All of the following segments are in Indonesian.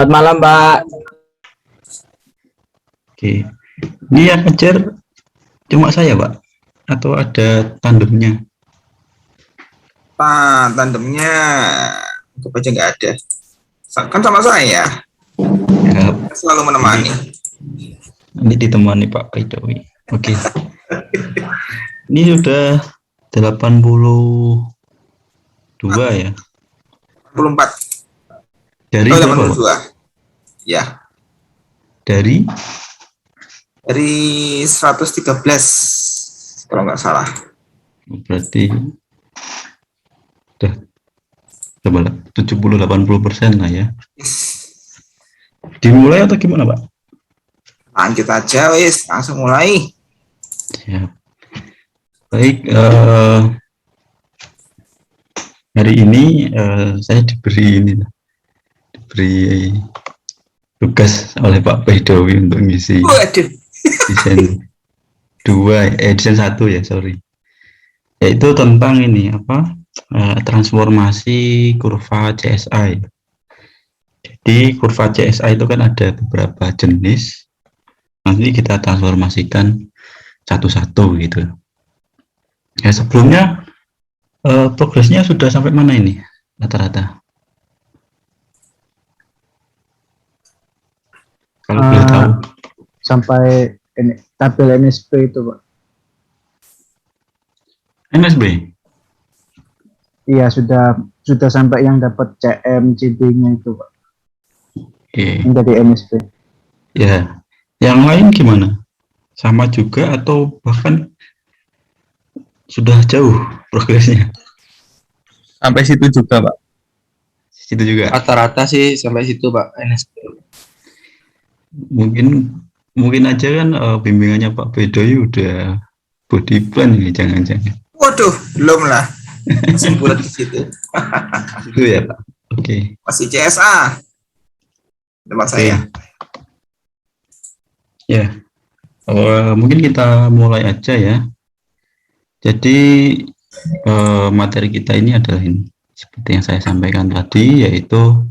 Selamat malam, Pak. Oke, ini yang ngejar cuma saya, Pak? Atau ada tandemnya? Pak, tandemnya untuk aja nggak ada. Kan sama saya, Ya, selalu menemani. ini ditemani Pak Paidowi. Oke, ini sudah 82 ya? 84. Dari Oh, berapa, Pak? 82. Ya, Dari dari 113 kalau nggak salah. berarti udah coba 70-80% lah ya. Dimulai atau gimana, Pak? Lanjut aja, wis langsung mulai. Siap. Baik, hari ini saya diberi tugas oleh Pak Paidowi untuk ngisi Waduh, desain desain 1 ya, sorry. Yaitu tentang ini transformasi kurva CSI. Jadi kurva CSI itu kan ada beberapa jenis. Nanti kita transformasikan satu-satu gitu. Ya, sebelumnya progresnya sudah sampai mana ini rata-rata? Kalau boleh tahu. Sampai ini tabel NSP itu, Pak. NSB. Iya, sudah sampai yang dapat CM, CD-nya itu, Pak. Oke. Yang dari NSP. Ya. Yang lain gimana? Sama juga atau bahkan sudah jauh progresnya? Sampai situ juga, Pak. Situ juga. Rata-rata sih sampai situ, Pak. NSP. Mungkin aja kan bimbingannya Pak Bedoy udah body plan nih, jangan-jangan. waduh, belum lah. Masih bulat di situ. Itu ya, Pak. Oke. Masih CSA. Tempat saya. Ya. Mungkin kita mulai aja ya. Jadi materi kita ini adalah ini, seperti yang saya sampaikan tadi, yaitu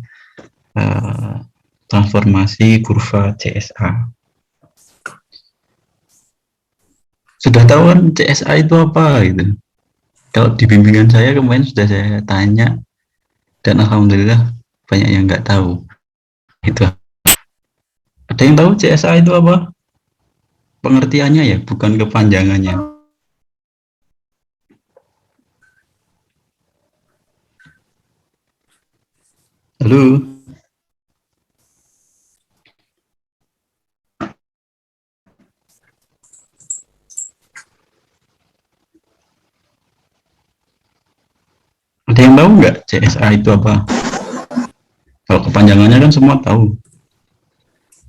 transformasi kurva CSA. Sudah tahu kan CSA itu apa gitu? Kalau di bimbingan saya kemarin sudah saya tanya, dan alhamdulillah banyak yang nggak tahu. Itu. Ada yang tahu CSA itu apa? Pengertiannya ya, bukan kepanjangannya. Halo. Ada yang tahu nggak CSA itu apa? Kalau kepanjangannya kan semua tahu.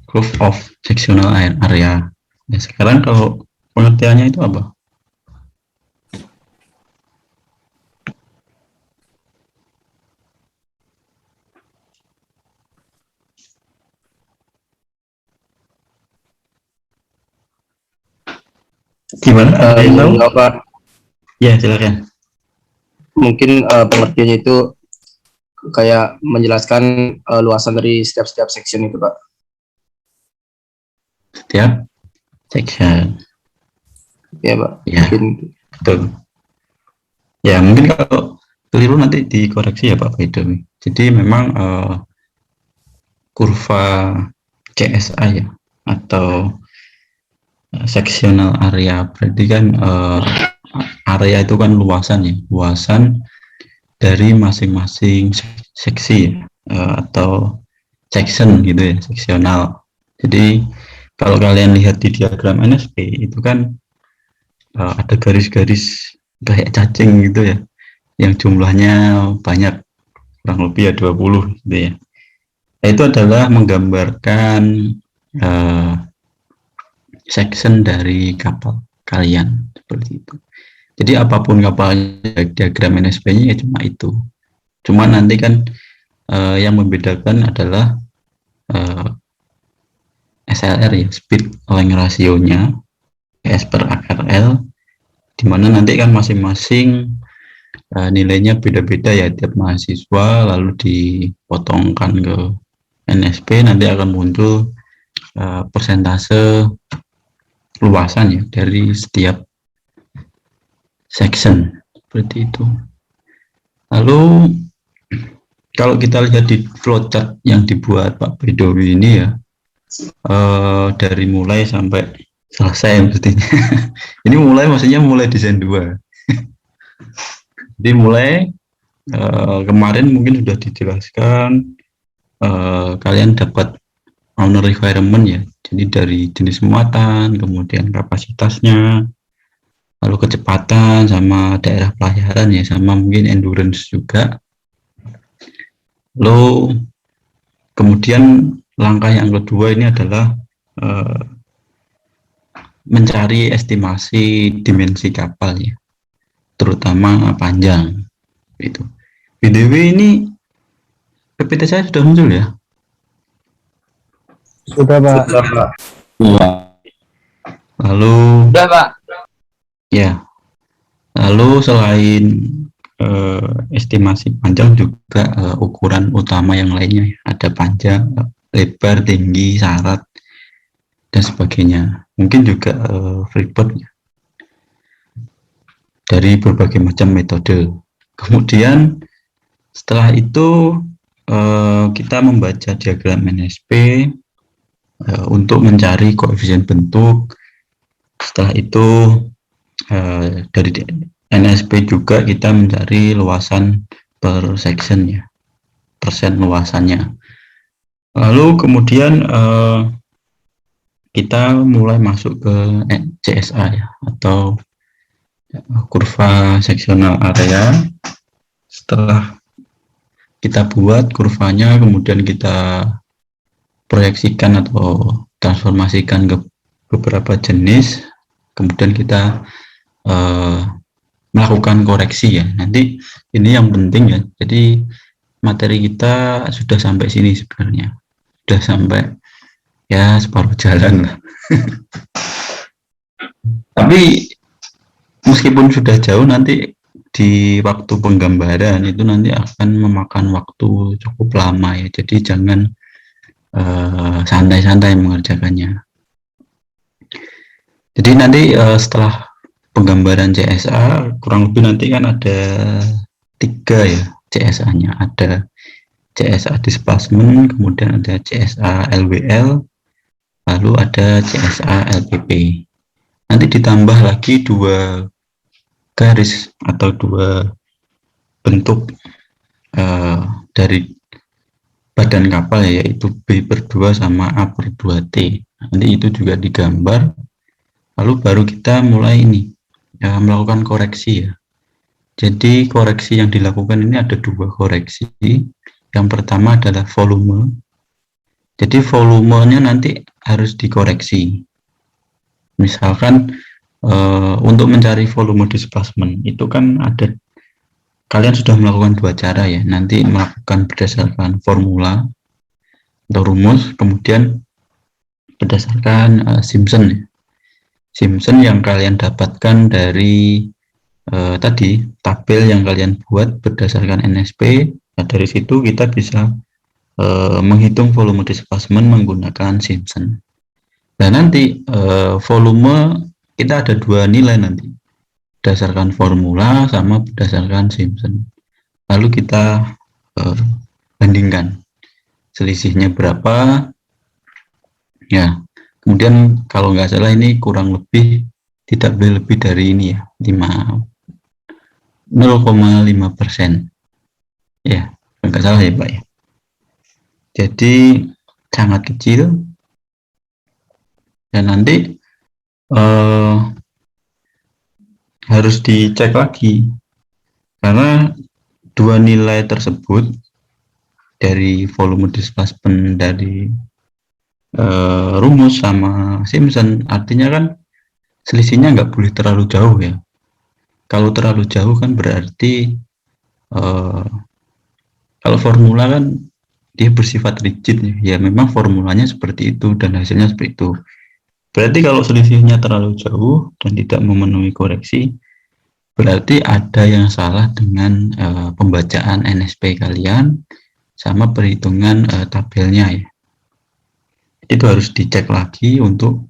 Curve of sectional area. Ya, sekarang kalau pengertiannya itu apa? Gimana? Ada yang tahu? Pak. Ya, silakan. Mungkin pengertiannya itu kayak menjelaskan luasan dari setiap section itu, Pak. Setiap section. Ya, Pak. Ya, Mungkin betul. Ya, mungkin kalau keliru nanti dikoreksi ya Pak Bedowi. Jadi memang kurva CSI ya, atau sectional area, berarti kan area itu kan luasan ya, luasan dari masing-masing seksi atau section gitu ya, seksional. Jadi kalau kalian lihat di diagram NSP itu kan ada garis-garis kayak cacing gitu ya, yang jumlahnya banyak, kurang lebih ya 20 gitu ya. Nah, itu adalah menggambarkan section dari kapal kalian, seperti itu. Jadi apapun kapal, diagram NSP-nya ya cuma itu. Cuma nanti kan yang membedakan adalah SLR ya, speed length ratio-nya, S per akar L, dimana nanti kan masing-masing nilainya beda-beda ya tiap mahasiswa, lalu dipotongkan ke NSP nanti akan muncul persentase luasan ya dari setiap section seperti itu. Lalu kalau kita lihat di flowchart yang dibuat Pak Bedowi ini ya, dari mulai sampai selesai mestinya. Ini mulai maksudnya mulai desain 2. Jadi mulai kemarin mungkin sudah dijelaskan, kalian dapat owner requirement ya. Jadi dari jenis muatan, kemudian kapasitasnya, lalu kecepatan sama daerah pelayaran ya, sama mungkin endurance juga. Lalu kemudian langkah yang kedua ini adalah mencari estimasi dimensi kapal ya, terutama panjang itu. BDW ini PPT saya sudah muncul ya? Sudah Pak. Iya. Lalu Udah, Pak. ya, lalu selain estimasi panjang juga ukuran utama yang lainnya ya. Ada panjang, lebar, tinggi, syarat dan sebagainya. Mungkin juga freeport ya. Dari berbagai macam metode. Kemudian setelah itu kita membaca diagram NSP untuk mencari koefisien bentuk. Setelah itu dari NSP juga kita mencari luasan per section ya, persen luasannya. Lalu kemudian kita mulai masuk ke CSA ya, atau kurva seksional area. Setelah kita buat kurvanya, kemudian kita proyeksikan atau transformasikan ke beberapa jenis, kemudian kita melakukan koreksi ya. Nanti ini yang penting ya. Jadi materi kita sudah sampai sini sebenarnya, sudah sampai ya separuh jalan lah. Tapi meskipun sudah jauh, nanti di waktu penggambaran itu nanti akan memakan waktu cukup lama ya. Jadi jangan santai-santai mengerjakannya. Jadi nanti setelah penggambaran CSA kurang lebih nanti kan ada 3 ya CSA-nya. Ada CSA displacement, kemudian ada CSA LWL, lalu ada CSA LPP. Nanti ditambah lagi 2 garis atau 2 bentuk dari badan kapal ya, yaitu B/2 sama A/2T. Nanti itu juga digambar, lalu baru kita mulai ini ya, melakukan koreksi ya. Jadi koreksi yang dilakukan ini ada 2 koreksi. Yang pertama adalah volume. Jadi volumenya nanti harus dikoreksi. Misalkan untuk mencari volume displacement itu kan ada, kalian sudah melakukan 2 cara ya. Nanti melakukan berdasarkan formula atau rumus, kemudian berdasarkan Simpson ya. Simpson yang kalian dapatkan dari tadi tabel yang kalian buat berdasarkan NSP. Nah, dari situ kita bisa menghitung volume displacement menggunakan Simpson. Nah nanti volume kita ada 2 nilai nanti, berdasarkan formula sama berdasarkan Simpson. Lalu kita bandingkan selisihnya berapa ya. Kemudian kalau nggak salah ini kurang lebih tidak boleh lebih dari ini ya, 0,5% ya, nggak salah ya Pak ya. Jadi sangat kecil. Dan nanti harus dicek lagi, karena 2 nilai tersebut dari volume displacement dari rumus sama Simpson, artinya kan selisihnya nggak boleh terlalu jauh ya. Kalau terlalu jauh kan berarti kalau formula kan dia bersifat rigid ya, memang formulanya seperti itu dan hasilnya seperti itu. Berarti kalau selisihnya terlalu jauh dan tidak memenuhi koreksi, berarti ada yang salah dengan pembacaan NSP kalian, sama perhitungan tabelnya ya. Itu harus dicek lagi untuk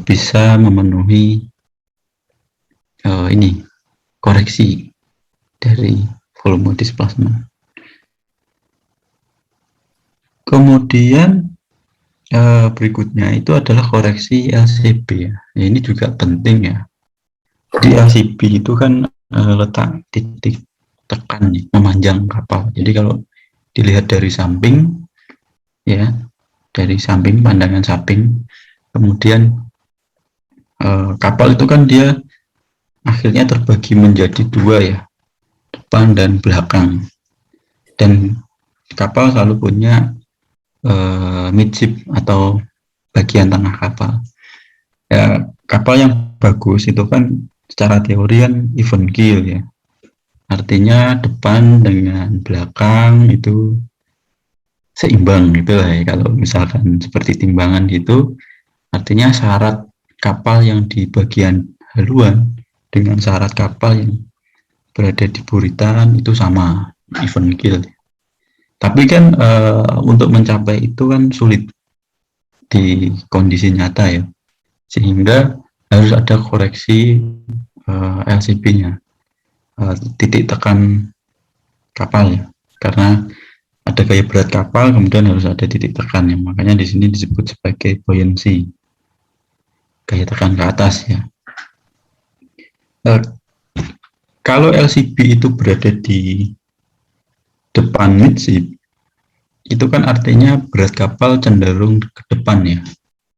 bisa memenuhi ini koreksi dari volume displacement. Kemudian berikutnya itu adalah koreksi LCB ya. Ini juga penting ya. Di LCB itu kan letak titik tekan nih, memanjang kapal. Jadi kalau dilihat dari samping ya, dari samping, pandangan samping, kemudian kapal itu kan dia akhirnya terbagi menjadi dua ya, depan dan belakang. Dan kapal selalu punya midship atau bagian tengah kapal. Ya, kapal yang bagus itu kan secara teori kan even keel ya. Artinya depan dengan belakang itu seimbang gitu lah ya. Kalau misalkan seperti timbangan gitu, artinya syarat kapal yang di bagian haluan dengan syarat kapal yang berada di buritan itu sama, even keel. Tapi kan untuk mencapai itu kan sulit di kondisi nyata ya, sehingga harus ada koreksi LCB-nya, titik tekan kapal ya, karena ada gaya berat kapal, kemudian harus ada titik tekan ya. Makanya di sini disebut sebagai buoyancy, gaya tekan ke atas ya. Kalau LCB itu berada di depan midship, itu kan artinya berat kapal cenderung ke depan ya,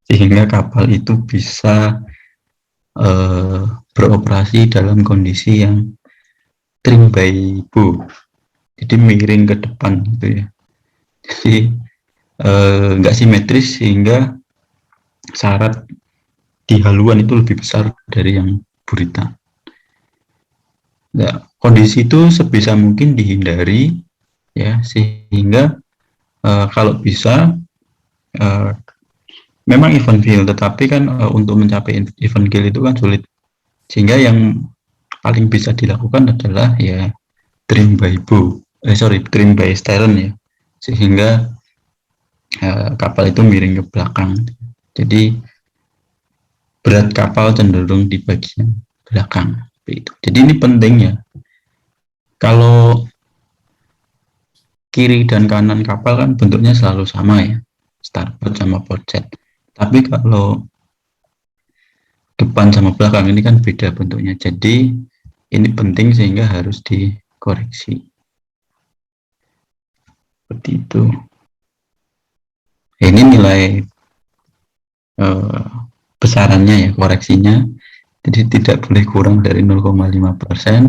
sehingga kapal itu bisa beroperasi dalam kondisi yang trim by bow, jadi miring ke depan gitu ya. Jadi nggak simetris, sehingga syarat di haluan itu lebih besar dari yang buritan. Nah, kondisi itu sebisa mungkin dihindari ya, sehingga kalau bisa memang even keel, tetapi kan untuk mencapai even keel itu kan sulit, sehingga yang paling bisa dilakukan adalah ya trim by bow, trim by stern ya, sehingga kapal itu miring ke belakang. Jadi berat kapal cenderung di bagian belakang itu. Jadi ini penting ya, kalau kiri dan kanan kapal kan bentuknya selalu sama ya, starboard sama port. Tapi kalau depan sama belakang ini kan beda bentuknya. Jadi ini penting sehingga harus dikoreksi. Seperti itu. Ini nilai besarannya ya, koreksinya. Jadi tidak boleh kurang dari 0,5%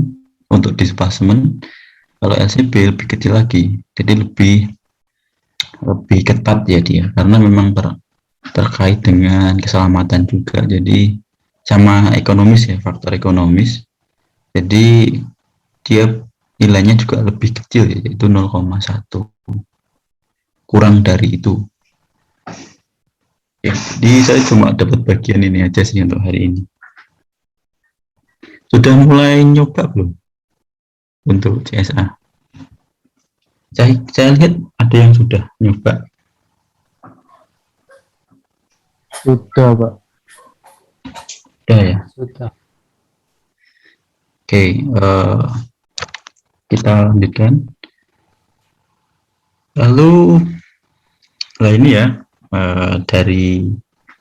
untuk displacement. Kalau LCB lebih kecil lagi, jadi lebih ketat ya dia, karena memang terkait dengan keselamatan juga, jadi sama ekonomis ya, faktor ekonomis. Jadi dia nilainya juga lebih kecil ya, yaitu 0,1, kurang dari itu ya. Jadi saya cuma dapat bagian ini aja sih untuk hari ini. Sudah mulai nyoba belum untuk CSA? Saya lihat ada yang sudah nyoba. Sudah, Pak. Sudah ya. Sudah. Oke, kita lanjutkan. Lalu ini ya, dari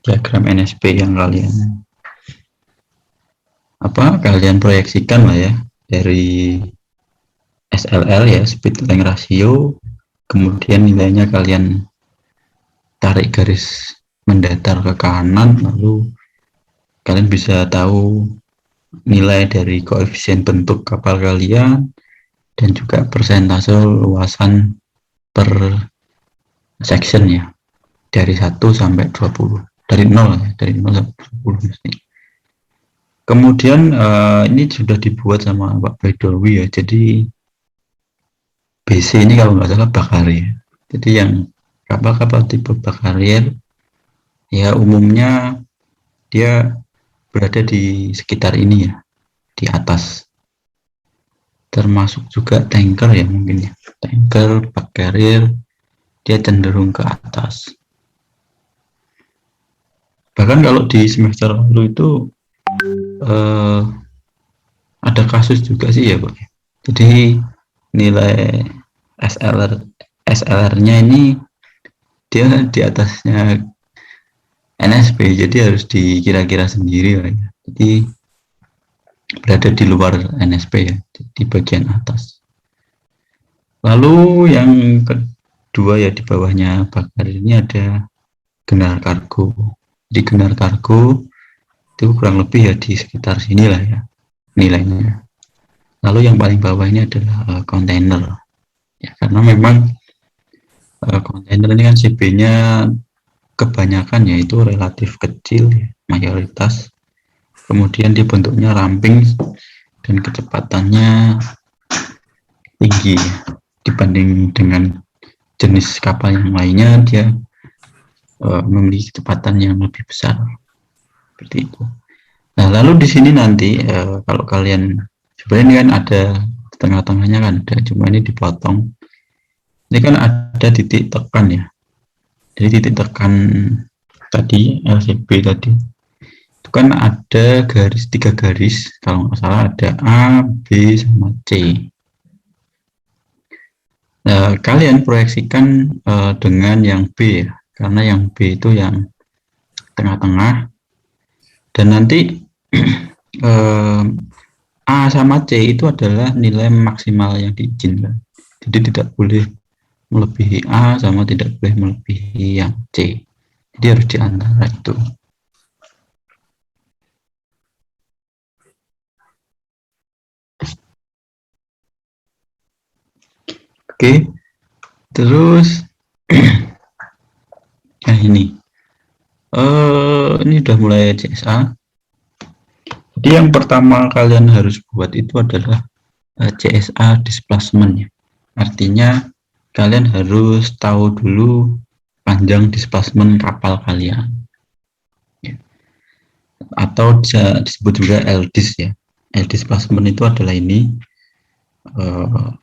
diagram NSP yang kalian proyeksikan lah ya, dari SLL ya, speed length ratio, kemudian nilainya kalian tarik garis mendatar ke kanan, lalu kalian bisa tahu nilai dari koefisien bentuk kapal kalian dan juga persentase luasan per section ya, dari 1 sampai 20, dari 0 ya, dari 0 sampai 20 mesti. Kemudian ini sudah dibuat sama Pak Baidowi ya, jadi BC ini kalau nggak salah Bakarier. Jadi yang kapal-kapal tipe Bakarier ya umumnya dia berada di sekitar ini ya, di atas termasuk juga tanker ya mungkin ya. Tanker, bug carrier, dia cenderung ke atas. Bahkan kalau di semester lalu itu ada kasus juga sih ya Pak. Jadi nilai SLR-nya ini dia di atasnya NSP, jadi harus dikira-kira sendiri Pak. Jadi berada di luar NSP ya, di bagian atas. Lalu yang kedua ya di bawahnya bakar ini ada genar kargo. Di genar kargo itu kurang lebih ya di sekitar sinilah ya nilainya. Lalu yang paling bawah ini adalah kontainer. Ya, karena memang kontainer ini kan CB-nya kebanyakan yaitu relatif kecil ya, mayoritas. Kemudian dia bentuknya ramping dan kecepatannya tinggi ya. Dibanding dengan jenis kapal yang lainnya, dia memiliki kecepatan yang lebih besar seperti itu. Nah, lalu di sini nanti kalau kalian sebenarnya ini kan ada tengah-tengahnya kan ada, cuma ini dipotong. Ini kan ada titik tekan ya. Jadi titik tekan tadi LCB tadi itu kan ada garis 3 garis kalau nggak salah, ada A, B sama C. Nah, kalian proyeksikan dengan yang B ya, karena yang B itu yang tengah-tengah, dan nanti A sama C itu adalah nilai maksimal yang diizinkan. Jadi tidak boleh melebihi A sama tidak boleh melebihi yang C. Jadi harus di antara itu. Oke, terus nah ini udah mulai CSA. Jadi yang pertama kalian harus buat itu adalah CSA displacement ya. Artinya kalian harus tahu dulu panjang displacement kapal kalian ya. Atau bisa disebut juga LDIS ya. Displacement itu adalah ini.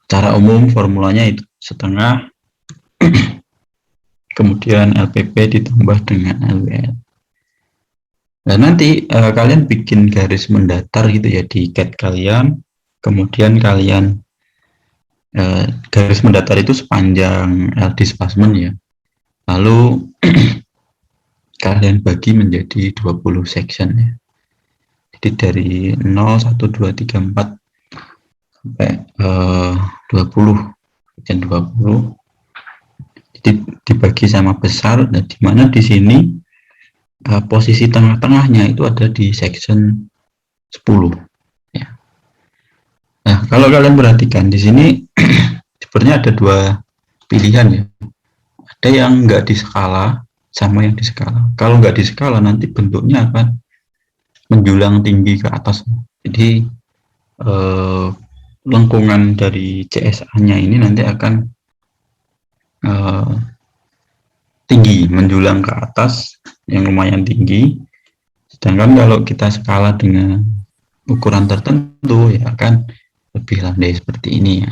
Cara umum formulanya itu setengah kemudian LPP ditambah dengan LWL. Nah nanti kalian bikin garis mendatar gitu ya di CAD kalian, kemudian kalian garis mendatar itu sepanjang displacement ya, lalu kalian bagi menjadi 20 section ya. Jadi dari 0, 1, 2, 3, 4 sampai 20 dan 20. Jadi dibagi sama besar, dan dimana di sini posisi tengah-tengahnya itu ada di section 10 ya. Nah kalau kalian perhatikan di sini sebenarnya ada dua pilihan ya, ada yang nggak di skala sama yang di skala. Kalau nggak di skala nanti bentuknya akan menjulang tinggi ke atas, jadi lengkungan dari CSA-nya ini nanti akan tinggi, menjulang ke atas yang lumayan tinggi. Sedangkan kalau kita skala dengan ukuran tertentu ya akan lebih landai seperti ini ya.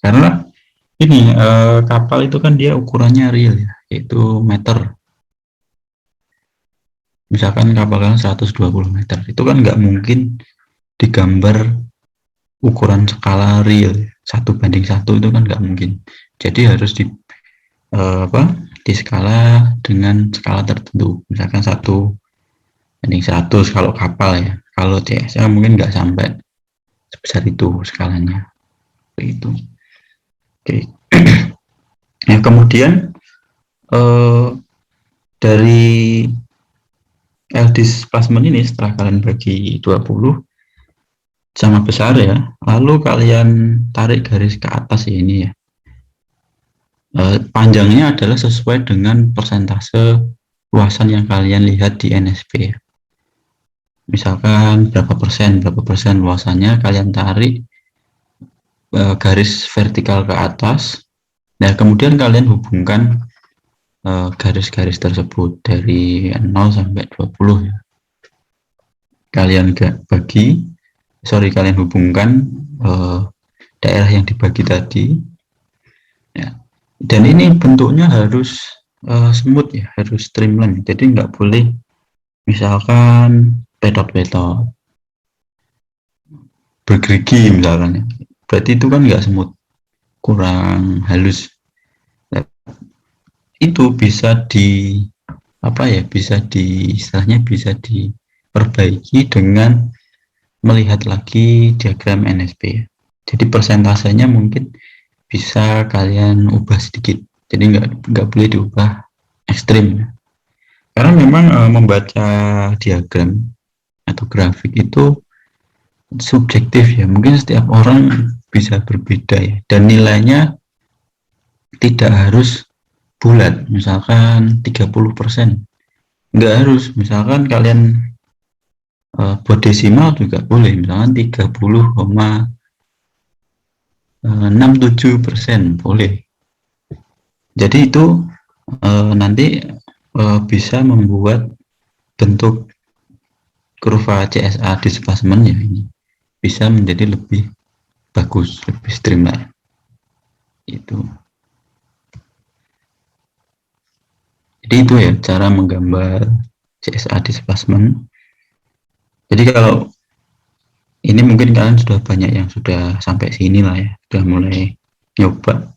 Karena ini kapal itu kan dia ukurannya real ya, yaitu meter. Misalkan kapal kan 120 meter, itu kan nggak mungkin digambar ukuran skala real 1:1 itu kan nggak mungkin. Jadi harus di skala dengan skala tertentu, misalkan 1:100 kalau kapal ya. Kalau CSA mungkin nggak sampai sebesar itu skalanya itu. Oke. Nah kemudian dari displacement ini setelah kalian bagi 20 sama besar ya, lalu kalian tarik garis ke atas ya, ini ya. Panjangnya adalah sesuai dengan persentase luasan yang kalian lihat di NSP ya. Misalkan berapa persen luasannya kalian tarik garis vertikal ke atas. Nah kemudian kalian hubungkan garis-garis tersebut dari 0 sampai 20 ya. Kalian hubungkan daerah yang dibagi tadi ya. Dan ini bentuknya harus smooth ya, harus streamline, jadi nggak boleh misalkan petot-petot bergerigi misalkan ya, berarti itu kan nggak smooth, kurang halus. Nah, itu bisa di apa ya, bisa di istilahnya bisa diperbaiki dengan melihat lagi diagram NSP. Jadi persentasenya mungkin bisa kalian ubah sedikit, jadi nggak boleh diubah ekstrim, karena memang membaca diagram atau grafik itu subjektif ya, mungkin setiap orang bisa berbeda ya, dan nilainya tidak harus bulat, misalkan 30%, nggak harus, misalkan kalian buat desimal juga boleh, misalkan 30,67% boleh. Jadi itu nanti bisa membuat bentuk kurva CSA displacement ya ini bisa menjadi lebih bagus, lebih streamline. Itu. Jadi itu ya cara menggambar CSA displacement. Jadi kalau ini mungkin kalian sudah banyak yang sudah sampai sini lah ya, sudah mulai nyoba.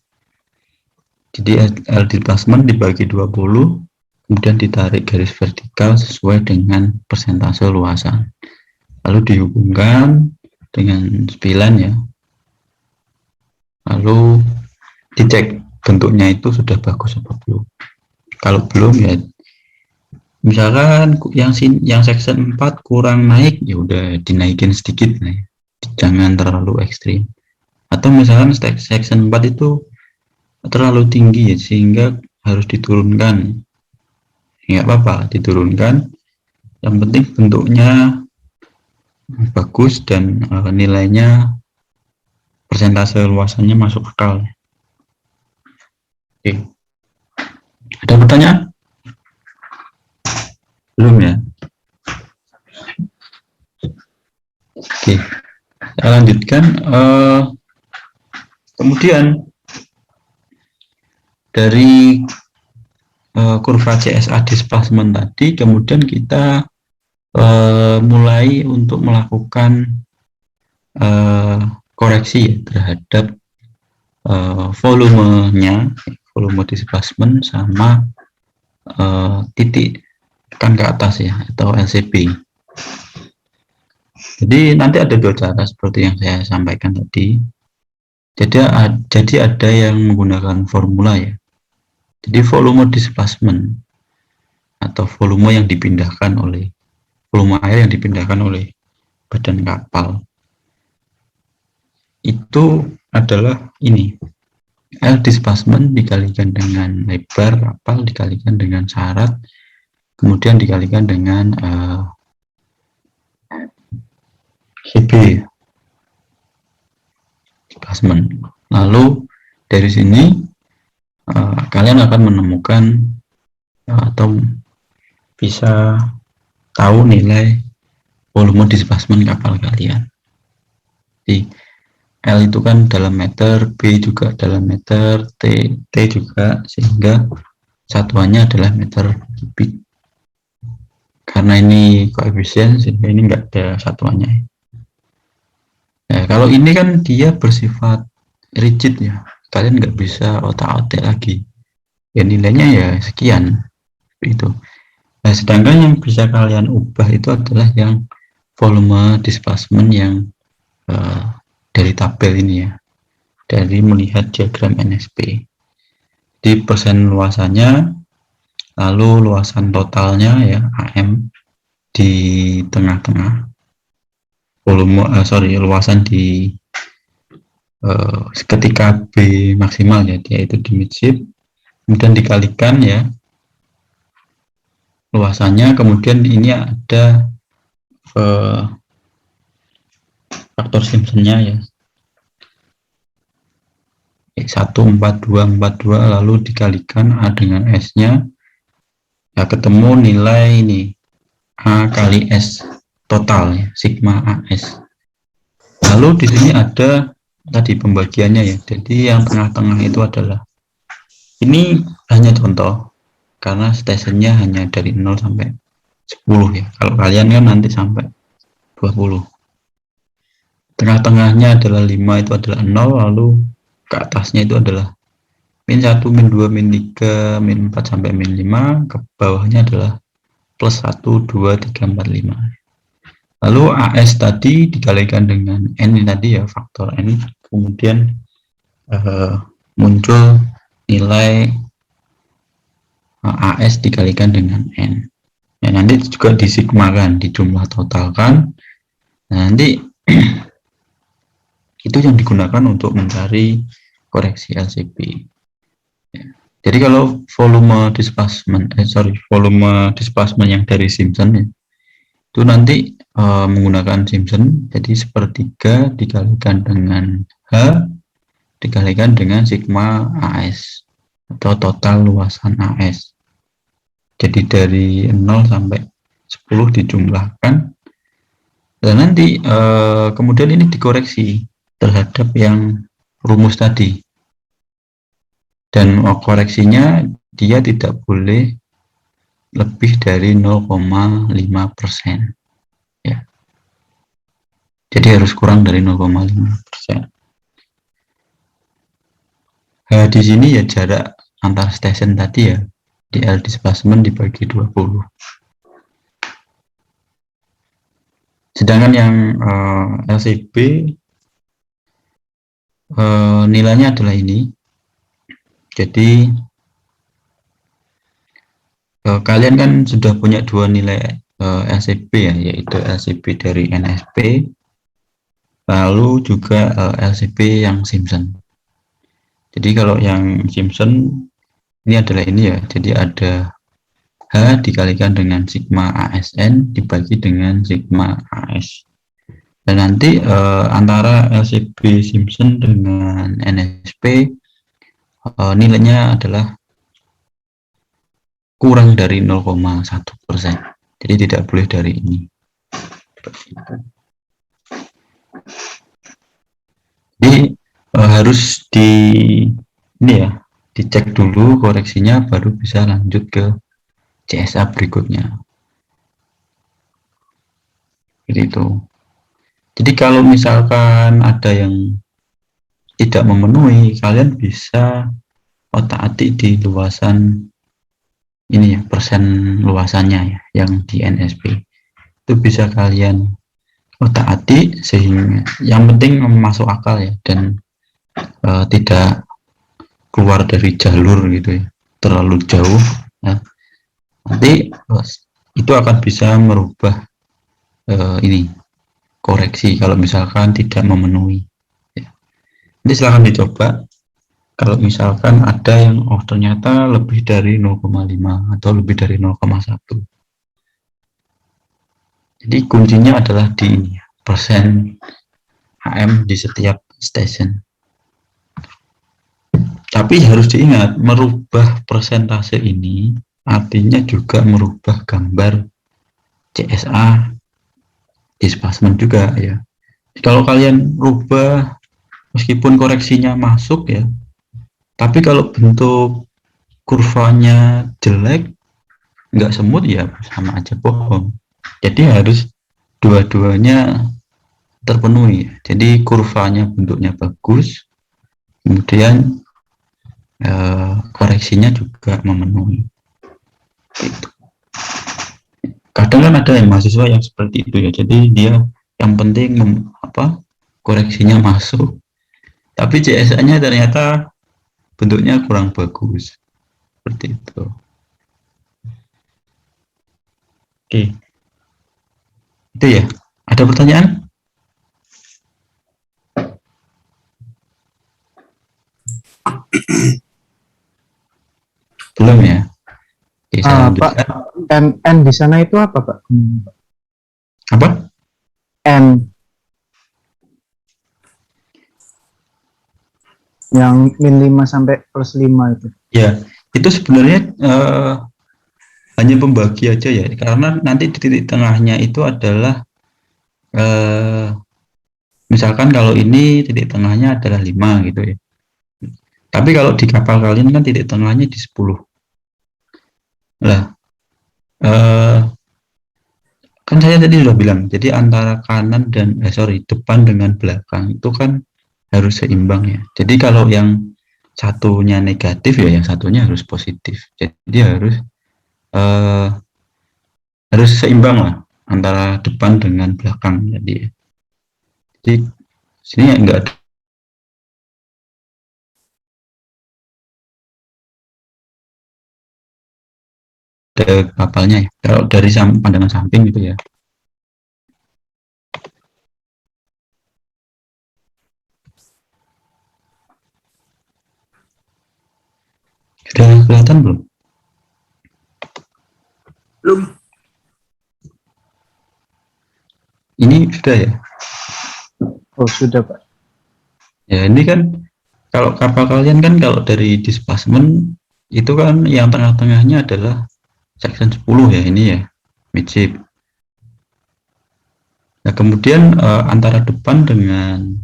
Jadi L displacement dibagi 20, kemudian ditarik garis vertikal sesuai dengan persentase luasan. Lalu dihubungkan dengan spline ya. Lalu dicek bentuknya itu sudah bagus apa belum. Kalau belum ya misalkan yang section 4 kurang naik, ya udah dinaikin sedikit lah ya. Jangan terlalu ekstrim. Atau misalkan section 4 itu terlalu tinggi ya, sehingga harus diturunkan. Nggak apa-apa, diturunkan. Yang penting bentuknya bagus dan nilainya persentase luasannya masuk akal. Oke. Ada pertanyaan? Belum ya? Oke, saya lanjutkan. Kemudian dari kurva CSA displacement tadi, kemudian kita mulai untuk melakukan koreksi ya, terhadap volumenya, volume displacement sama titik tekan ke atas ya, atau LCP. Jadi nanti ada dua cara seperti yang saya sampaikan tadi. Jadi ada yang menggunakan formula ya. Jadi volume displacement atau volume yang dipindahkan oleh volume air yang dipindahkan oleh badan kapal itu adalah ini, L displacement dikalikan dengan lebar kapal dikalikan dengan syarat, kemudian dikalikan dengan CB displacement. Lalu dari sini kalian akan menemukan atau bisa tahu nilai volume displacement kapal kalian. Jadi L itu kan dalam meter, B juga dalam meter, T juga, sehingga satuannya adalah meter kubik. Karena ini koefisien, sehingga ini enggak ada satuannya. Nah, kalau ini kan dia bersifat rigid ya, kalian nggak bisa otak-otak lagi. Ya nilainya ya sekian, itu. Nah, sedangkan yang bisa kalian ubah itu adalah yang volume displacement yang dari tabel ini ya, dari melihat diagram NSP. Di persen luasannya, lalu luasan totalnya ya AM di tengah-tengah, volume luasan di ketika B maksimal ya, yaitu di midship, kemudian dikalikan ya luasannya, kemudian ini ada faktor Simpson-nya ya, 14242, lalu dikalikan A dengan S-nya, ya ketemu nilai ini A kali S total ya, sigma AS. Lalu di sini ada tadi pembagiannya ya. Jadi yang tengah-tengah itu adalah, ini hanya contoh karena stationnya hanya dari 0 sampai 10 ya. Kalau kalian kan nanti sampai 20. Tengah-tengahnya adalah 5, itu adalah 0, lalu ke atasnya itu adalah min 1, min 2, min 3, min 4 sampai min 5, ke bawahnya adalah plus 1, 2, 3, 4, 5. Lalu AS tadi dikalikan dengan N ini tadi ya, faktor N, kemudian muncul nilai AS dikalikan dengan N. Ya, nanti juga disigmakan, dijumlah totalkan. Nah, nanti itu yang digunakan untuk mencari koreksi LCP. Ya. Jadi kalau volume displacement yang dari Simpson ya, itu nanti menggunakan Simpson, jadi sepertiga dikalikan dengan H dikalikan dengan sigma AS atau total luasan AS. Jadi dari 0 sampai 10 dijumlahkan, dan nanti kemudian ini dikoreksi terhadap yang rumus tadi, dan koreksinya dia tidak boleh lebih dari 0,5%. Ya. Jadi harus kurang dari 0,5%. Di sini ya jarak antar stasiun tadi ya, di L displacement dibagi 20. Sedangkan yang LCB nilainya adalah ini. Jadi kalian kan sudah punya dua nilai LCB ya, yaitu LCB dari NSP, lalu juga LCB yang Simpson. Jadi kalau yang Simpson ini adalah ini ya, jadi ada H dikalikan dengan sigma ASN dibagi dengan sigma AS. Dan nanti antara LCB Simpson dengan NSP nilainya adalah kurang dari 0,1%. Jadi tidak boleh dari ini. Jadi harus ini ya, dicek dulu koreksinya baru bisa lanjut ke CSA berikutnya. Gitu. Jadi kalau misalkan ada yang tidak memenuhi, kalian bisa otak-atik di luasan ini ya, persen luasannya ya, yang di NSP itu bisa kalian otak-atik, sehingga yang penting masuk akal ya, dan tidak keluar dari jalur gitu ya, terlalu jauh ya. Nanti itu akan bisa merubah ini koreksi kalau misalkan tidak memenuhi ya. Nanti silahkan dicoba. Kalau misalkan ada yang ternyata lebih dari 0,5 atau lebih dari 0,1. Jadi kuncinya adalah di ini, persen HM di setiap stasiun. Tapi harus diingat, merubah persentase ini artinya juga merubah gambar CSA displacement juga ya. Kalau kalian rubah meskipun koreksinya masuk ya, tapi kalau bentuk kurvanya jelek, nggak semut ya sama aja bohong. Jadi harus dua-duanya terpenuhi. Jadi kurvanya bentuknya bagus, kemudian koreksinya juga memenuhi. Gitu. Kadang kan ada yang mahasiswa yang seperti itu ya. Jadi dia yang penting koreksinya masuk, tapi CSA-nya ternyata bentuknya kurang bagus, seperti itu. Oke, itu ya. Ada pertanyaan? Belum ya? Oke, saya Pak, lanjutkan. N di sana itu apa, Pak? Apa? N yang min 5 sampai plus 5 itu. Ya, itu sebenarnya hanya pembagi aja ya, karena nanti di titik tengahnya itu adalah misalkan kalau ini titik tengahnya adalah 5 gitu ya. Tapi kalau di kapal kalian kan titik tengahnya di 10. Lah, eh, kan saya tadi sudah bilang, jadi antara kanan dan depan dengan belakang itu kan harus seimbang ya. Jadi kalau yang satunya negatif ya yang satunya harus positif. Jadi eh, harus seimbang lah antara depan dengan belakang. Jadi sini ya enggak ada kapalnya ya. Kalau dari pandangan samping gitu ya. Sudah kelihatan belum? Belum. Ini sudah ya. Oh, sudah, Pak. Ya ini kan kalau kapal kalian kan kalau dari displacement itu kan yang tengah-tengahnya adalah section 10 ya ini ya midship. Nah kemudian antara depan dengan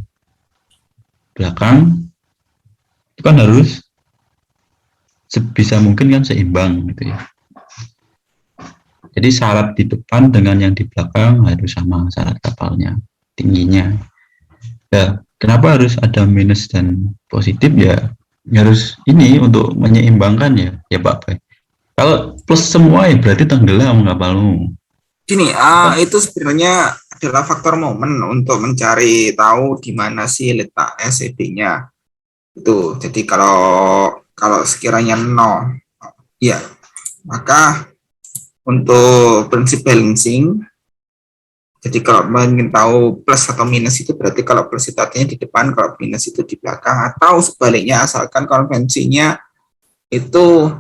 belakang itu kan harus sebisa mungkin kan seimbang gitu ya. Jadi syarat di depan dengan yang di belakang harus sama syarat kapalnya, tingginya. Ya, kenapa harus ada minus dan positif ya? Harus ini untuk menyeimbangkan ya Pak Bay. Kalau plus semua ya berarti tenggelam kapalmu. Gini, itu sebenarnya adalah faktor momen untuk mencari tahu di mana sih letak SED-nya. Itu. Jadi kalau sekiranya 0, ya, maka untuk prinsip balancing, jadi kalau ingin tahu plus atau minus itu berarti kalau plus itu artinya di depan, kalau minus itu di belakang, atau sebaliknya asalkan konvensinya itu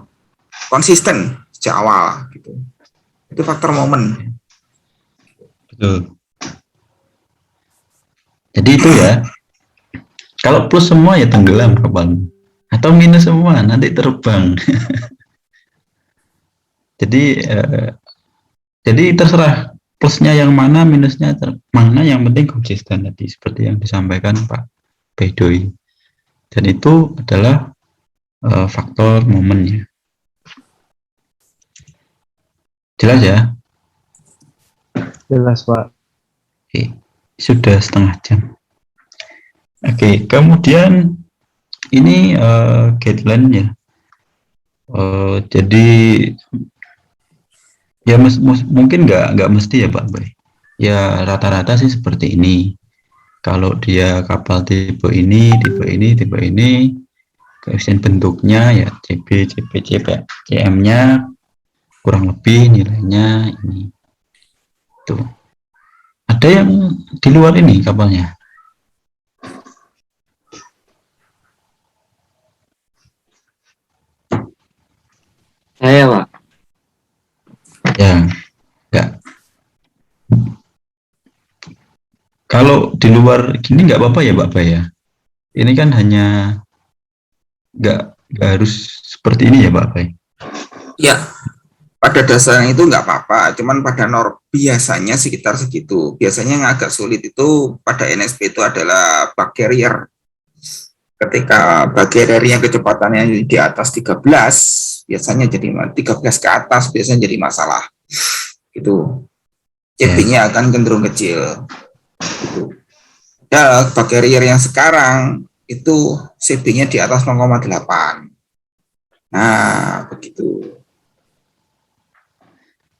konsisten sejak awal gitu. Itu faktor momen. Betul. Jadi itu ya. Kalau plus semua ya tenggelam kapalmu. Atau minus semua nanti terbang. Jadi terserah plusnya yang mana, minusnya mana, yang penting konsisten tadi seperti yang disampaikan Pak Bedoy. Dan itu adalah faktor momennya. Jelas ya? Jelas, Pak. Oke, sudah setengah jam. Oke, kemudian ini guideline ya. Jadi ya mungkin nggak mesti ya Pak Bay. Ya rata-rata sih seperti ini. Kalau dia kapal tipe ini, koefisien bentuknya ya CB, CM-nya kurang lebih nilainya ini. Tuh. Ada yang di luar ini kapalnya? Saya, Pak. Ya, enggak. Kalau di luar gini nggak apa-apa ya Pak Bay ya. Ini kan hanya nggak harus seperti ini ya Pak Bay. Ya, pada dasarnya itu nggak apa-apa, cuman pada biasanya sekitar segitu. Biasanya yang agak sulit itu pada NSP itu adalah bug carrier. Ketika bug carrier-nya kecepatannya di atas 13, biasanya jadi 13 ke atas biasanya jadi masalah. Gitu. CP-nya akan cenderung kecil. Gitu. Ya, bug carrier yang sekarang itu CP-nya di atas 0,8. Nah, begitu.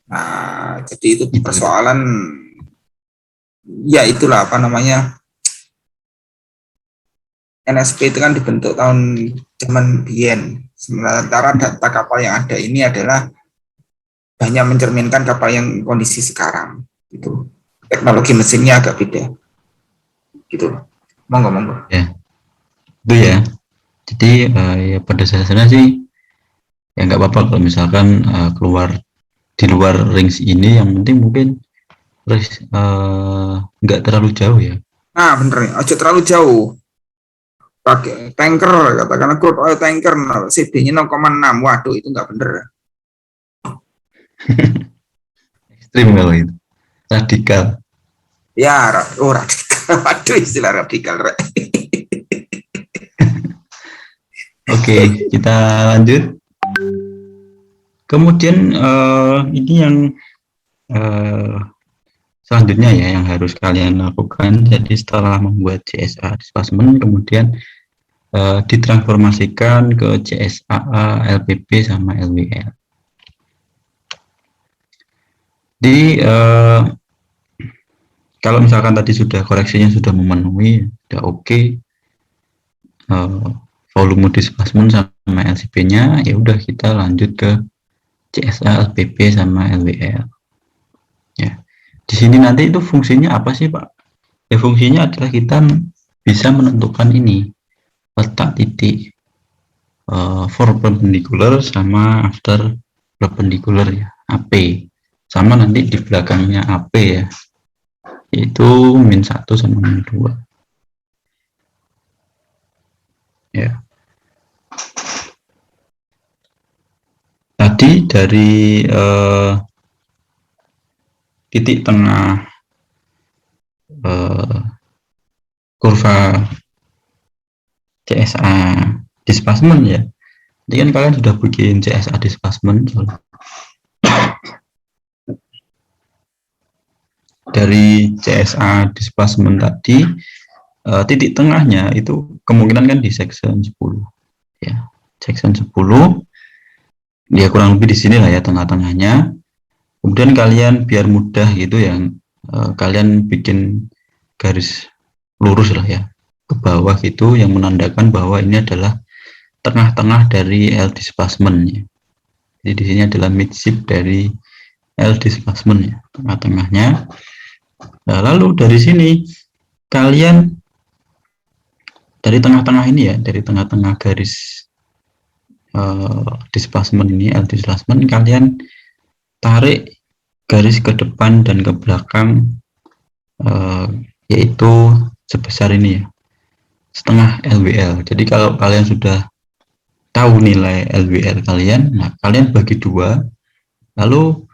Nah, jadi itu persoalan, ya itulah apa namanya, NSP itu kan dibentuk tahun zaman Bien. Sementara data kapal yang ada ini adalah banyak mencerminkan kapal yang kondisi sekarang. Gitu. Teknologi mesinnya agak beda. Gitu. Monggo. Ya, itu ya. Jadi ya pada dasarnya sih ya nggak apa-apa kalau misalkan keluar di luar range ini, yang penting mungkin nggak terlalu jauh ya. Nah bener, aja terlalu jauh. Pakai tanker, katakanlah crude oil tanker, CB-nya 0,6, waduh itu nggak bener. Ekstrim kalau itu. Radikal. Ya, radikal. Waduh, istilah radikal, Rek. Oke, kita lanjut. Kemudian ini yang eh, selanjutnya ya yang harus kalian lakukan. Jadi setelah membuat CSA displacement, kemudian ditransformasikan ke CSAA, LPP sama LWL. Jadi kalau misalkan tadi sudah koreksinya sudah memenuhi, sudah oke, volume displacement sama LCP-nya, ya udah kita lanjut ke CSA, LPP sama LWL. Ya, di sini nanti itu fungsinya apa sih, Pak? Ya fungsinya adalah kita bisa menentukan ini letak titik for perpendicular sama after perpendicular ya, AP, sama nanti di belakangnya AP ya, yaitu -1 sama -2 ya. Tadi dari titik tengah kurva CSA displacement ya. Jadi kan kalian sudah bikin CSA displacement. Dari CSA displacement tadi, titik tengahnya itu kemungkinan kan di section 10 ya. Section 10 ya, kurang lebih di sini lah ya tengah-tengahnya. Kemudian kalian biar mudah gitu ya, kalian bikin garis lurus lah ya ke bawah gitu yang menandakan bahwa ini adalah tengah-tengah dari L displacement ya. Jadi di sini adalah midship dari L displacement ya, tengah-tengahnya. Nah, lalu dari sini kalian dari tengah-tengah ini ya, dari tengah-tengah garis displacement ini, L displacement, kalian tarik garis ke depan dan ke belakang, yaitu sebesar ini ya, setengah LWL. Jadi kalau kalian sudah tahu nilai LWL kalian, nah kalian bagi dua, lalu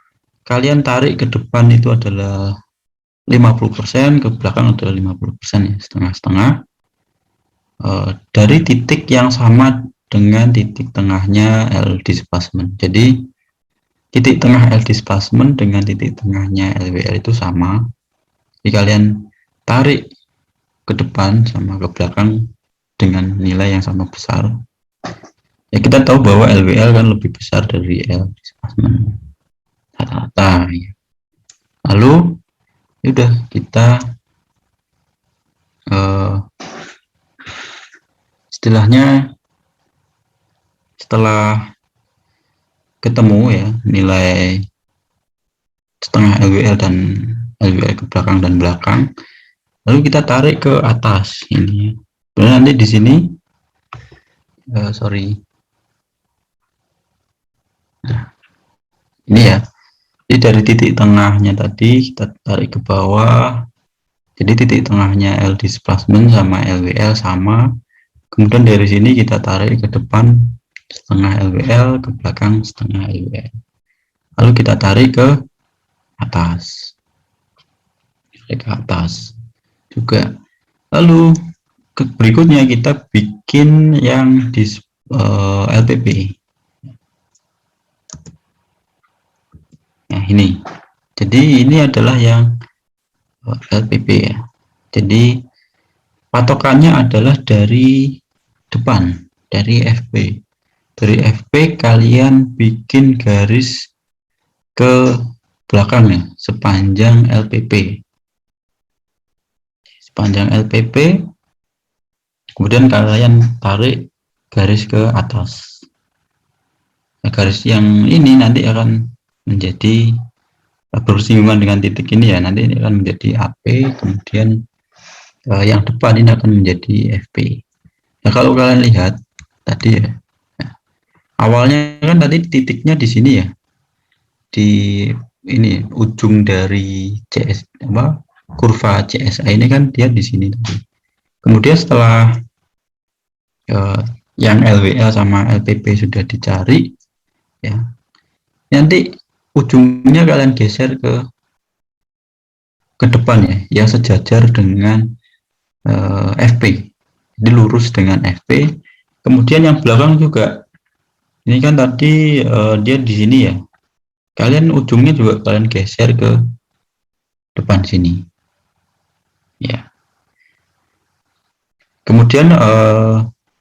kalian tarik ke depan itu adalah 50%, ke belakang adalah 50% ya, setengah-setengah, dari titik yang sama dengan titik tengahnya L displacement. Jadi titik tengah L displacement dengan titik tengahnya LWL itu sama. Jadi kalian tarik ke depan sama ke belakang dengan nilai yang sama besar. Ya kita tahu bahwa LWL kan lebih besar dari L displacement rata-rata ya. Lalu udah kita istilahnya setelah ketemu ya nilai setengah LWL dan LWL ke belakang dan belakang, lalu kita tarik ke atas ini. Kemudian nanti di sini nah, ini ya. Jadi dari titik tengahnya tadi kita tarik ke bawah. Jadi titik tengahnya L displacement sama LWL sama. Kemudian dari sini kita tarik ke depan setengah LWL, ke belakang setengah LWL. Lalu kita tarik ke atas. Tarik ke atas juga. Lalu berikutnya kita bikin yang di LPP. Nah ini, jadi ini adalah yang LPP ya. Jadi patokannya adalah dari depan, dari FP. Dari FP kalian bikin garis ke belakang ya, sepanjang LPP. Sepanjang LPP, kemudian kalian tarik garis ke atas. Nah, garis yang ini nanti akan menjadi bersinggungan dengan titik ini ya, nanti ini akan menjadi AP, kemudian yang depan ini akan menjadi FP. Nah kalau kalian lihat tadi ya, awalnya kan tadi titiknya di sini ya, di ini ujung dari kurva CSA ini kan dia di sini tadi. Kemudian setelah yang LWL sama LPP sudah dicari ya, nanti ujungnya kalian geser ke depan ya, yang sejajar dengan FP. Jadi lurus dengan FP. Kemudian yang belakang juga. Ini kan tadi dia di sini ya. Kalian ujungnya juga kalian geser ke depan sini. Ya. Kemudian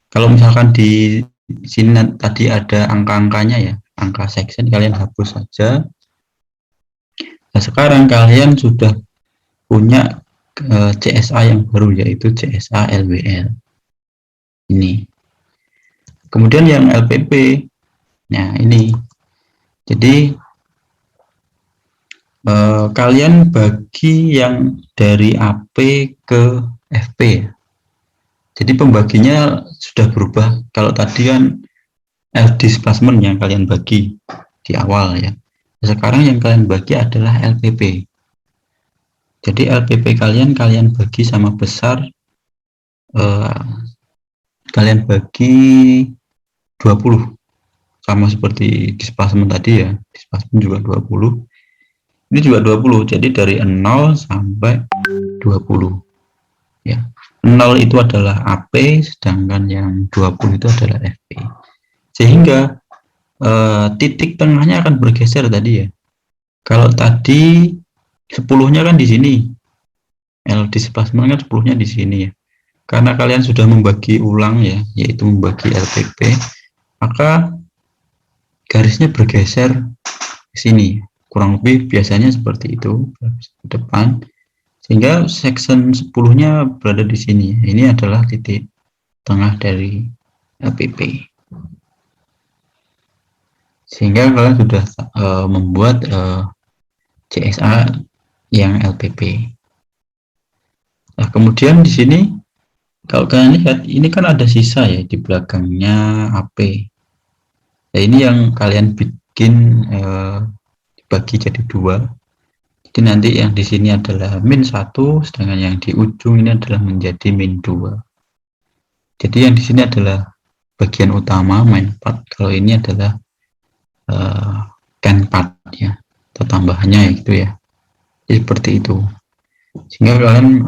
kalau misalkan di sini tadi ada angka-angkanya ya, angka section kalian hapus saja. Nah, sekarang kalian sudah punya CSA yang baru, yaitu CSA LWL ini. Kemudian yang LPP, nah ini. Jadi kalian bagi yang dari AP ke FP. Jadi pembaginya sudah berubah. Kalau tadi kan L displacement yang kalian bagi di awal ya. Sekarang yang kalian bagi adalah LPP. Jadi LPP kalian bagi sama besar, kalian bagi 20, sama seperti displacement tadi ya. Displacement juga 20. Ini juga 20. Jadi dari 0 sampai 20 ya. 0 itu adalah AP, sedangkan yang 20 itu adalah FP. Sehingga titik tengahnya akan bergeser tadi ya. Kalau tadi 10-nya kan di sini, L displacement kan 10-nya di sini ya. Karena kalian sudah membagi ulang ya, yaitu membagi LPP, maka garisnya bergeser ke sini. Kurang lebih biasanya seperti itu ke depan. Sehingga section 10-nya berada di sini. Ini adalah titik tengah dari LPP. Sehingga kalian sudah membuat CSA yang LPP. Nah, kemudian di sini kalau kalian lihat ini kan ada sisa ya di belakangnya AP. Nah, ini yang kalian bikin dibagi jadi 2. Jadi nanti yang di sini adalah -1, sedangkan yang di ujung ini adalah menjadi -2. Jadi yang di sini adalah bagian utama main part. Kalau ini adalah can part ya, atau tambahannya itu ya. Jadi seperti itu. Sehingga kalian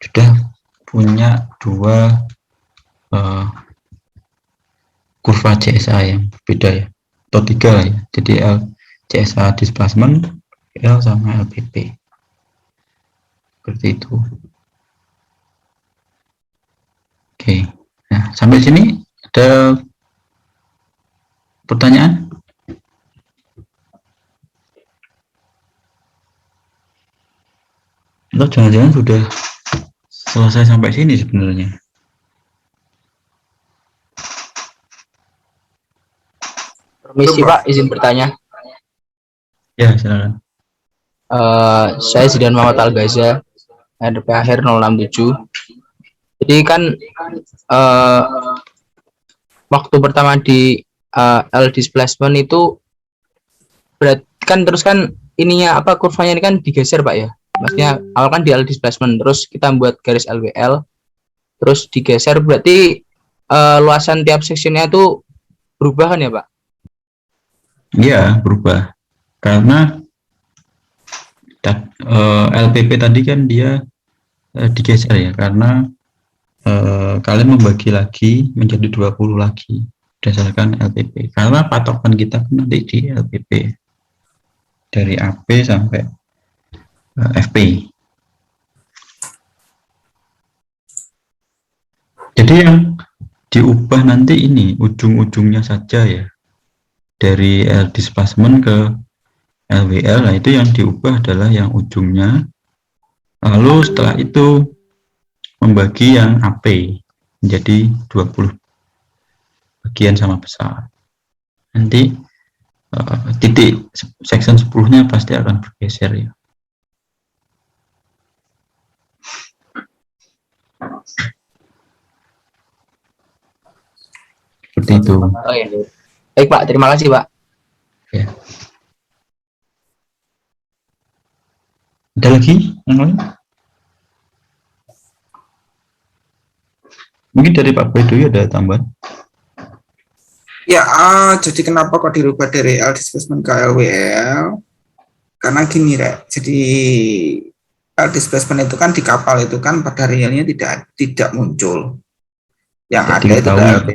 sudah punya 2 kurva CSA yang berbeda ya, atau 3 lah ya. Jadi CSA displacement, L sama LPP. Seperti itu. Oke. Nah, sampai sini ada pertanyaan? Atau jangan-jangan sudah selesai sampai sini sebenarnya? Permisi Pak, izin bertanya. Ya, silakan. Saya Zidan Muhammad Al-Gaza, RP akhir 067. Jadi kan waktu pertama di L displacement itu berat kan, terus kan ininya apa, kurvanya ini kan digeser Pak ya. Maksudnya awal kan di L displacement, terus kita buat garis LWL, terus digeser, berarti luasan tiap sectionnya itu berubah kan ya Pak? Iya, berubah. Karena LPP tadi kan dia digeser ya, karena kalian membagi lagi menjadi 20 lagi berdasarkan LPP. Karena patokan kita kan nanti di LPP. Dari AP sampai FP. Jadi yang diubah nanti ini ujung-ujungnya saja ya. Dari L displacement ke LWL, nah itu yang diubah adalah yang ujungnya. Lalu setelah itu membagi yang AP menjadi 20 bagian sama besar. Nanti titik section 10-nya pasti akan bergeser ya. Seperti itu. Oh iya. Baik Pak, terima kasih Pak. Ya. Ada lagi yang lain? Mungkin dari Pak Bedoyo ada tambahan? Ya, jadi kenapa kok dirubah dari L displacement ke LWL? Karena gini, Rek. Jadi displacement itu kan di kapal itu kan pada realnya tidak muncul. Yang Tidak ada itu diketahui.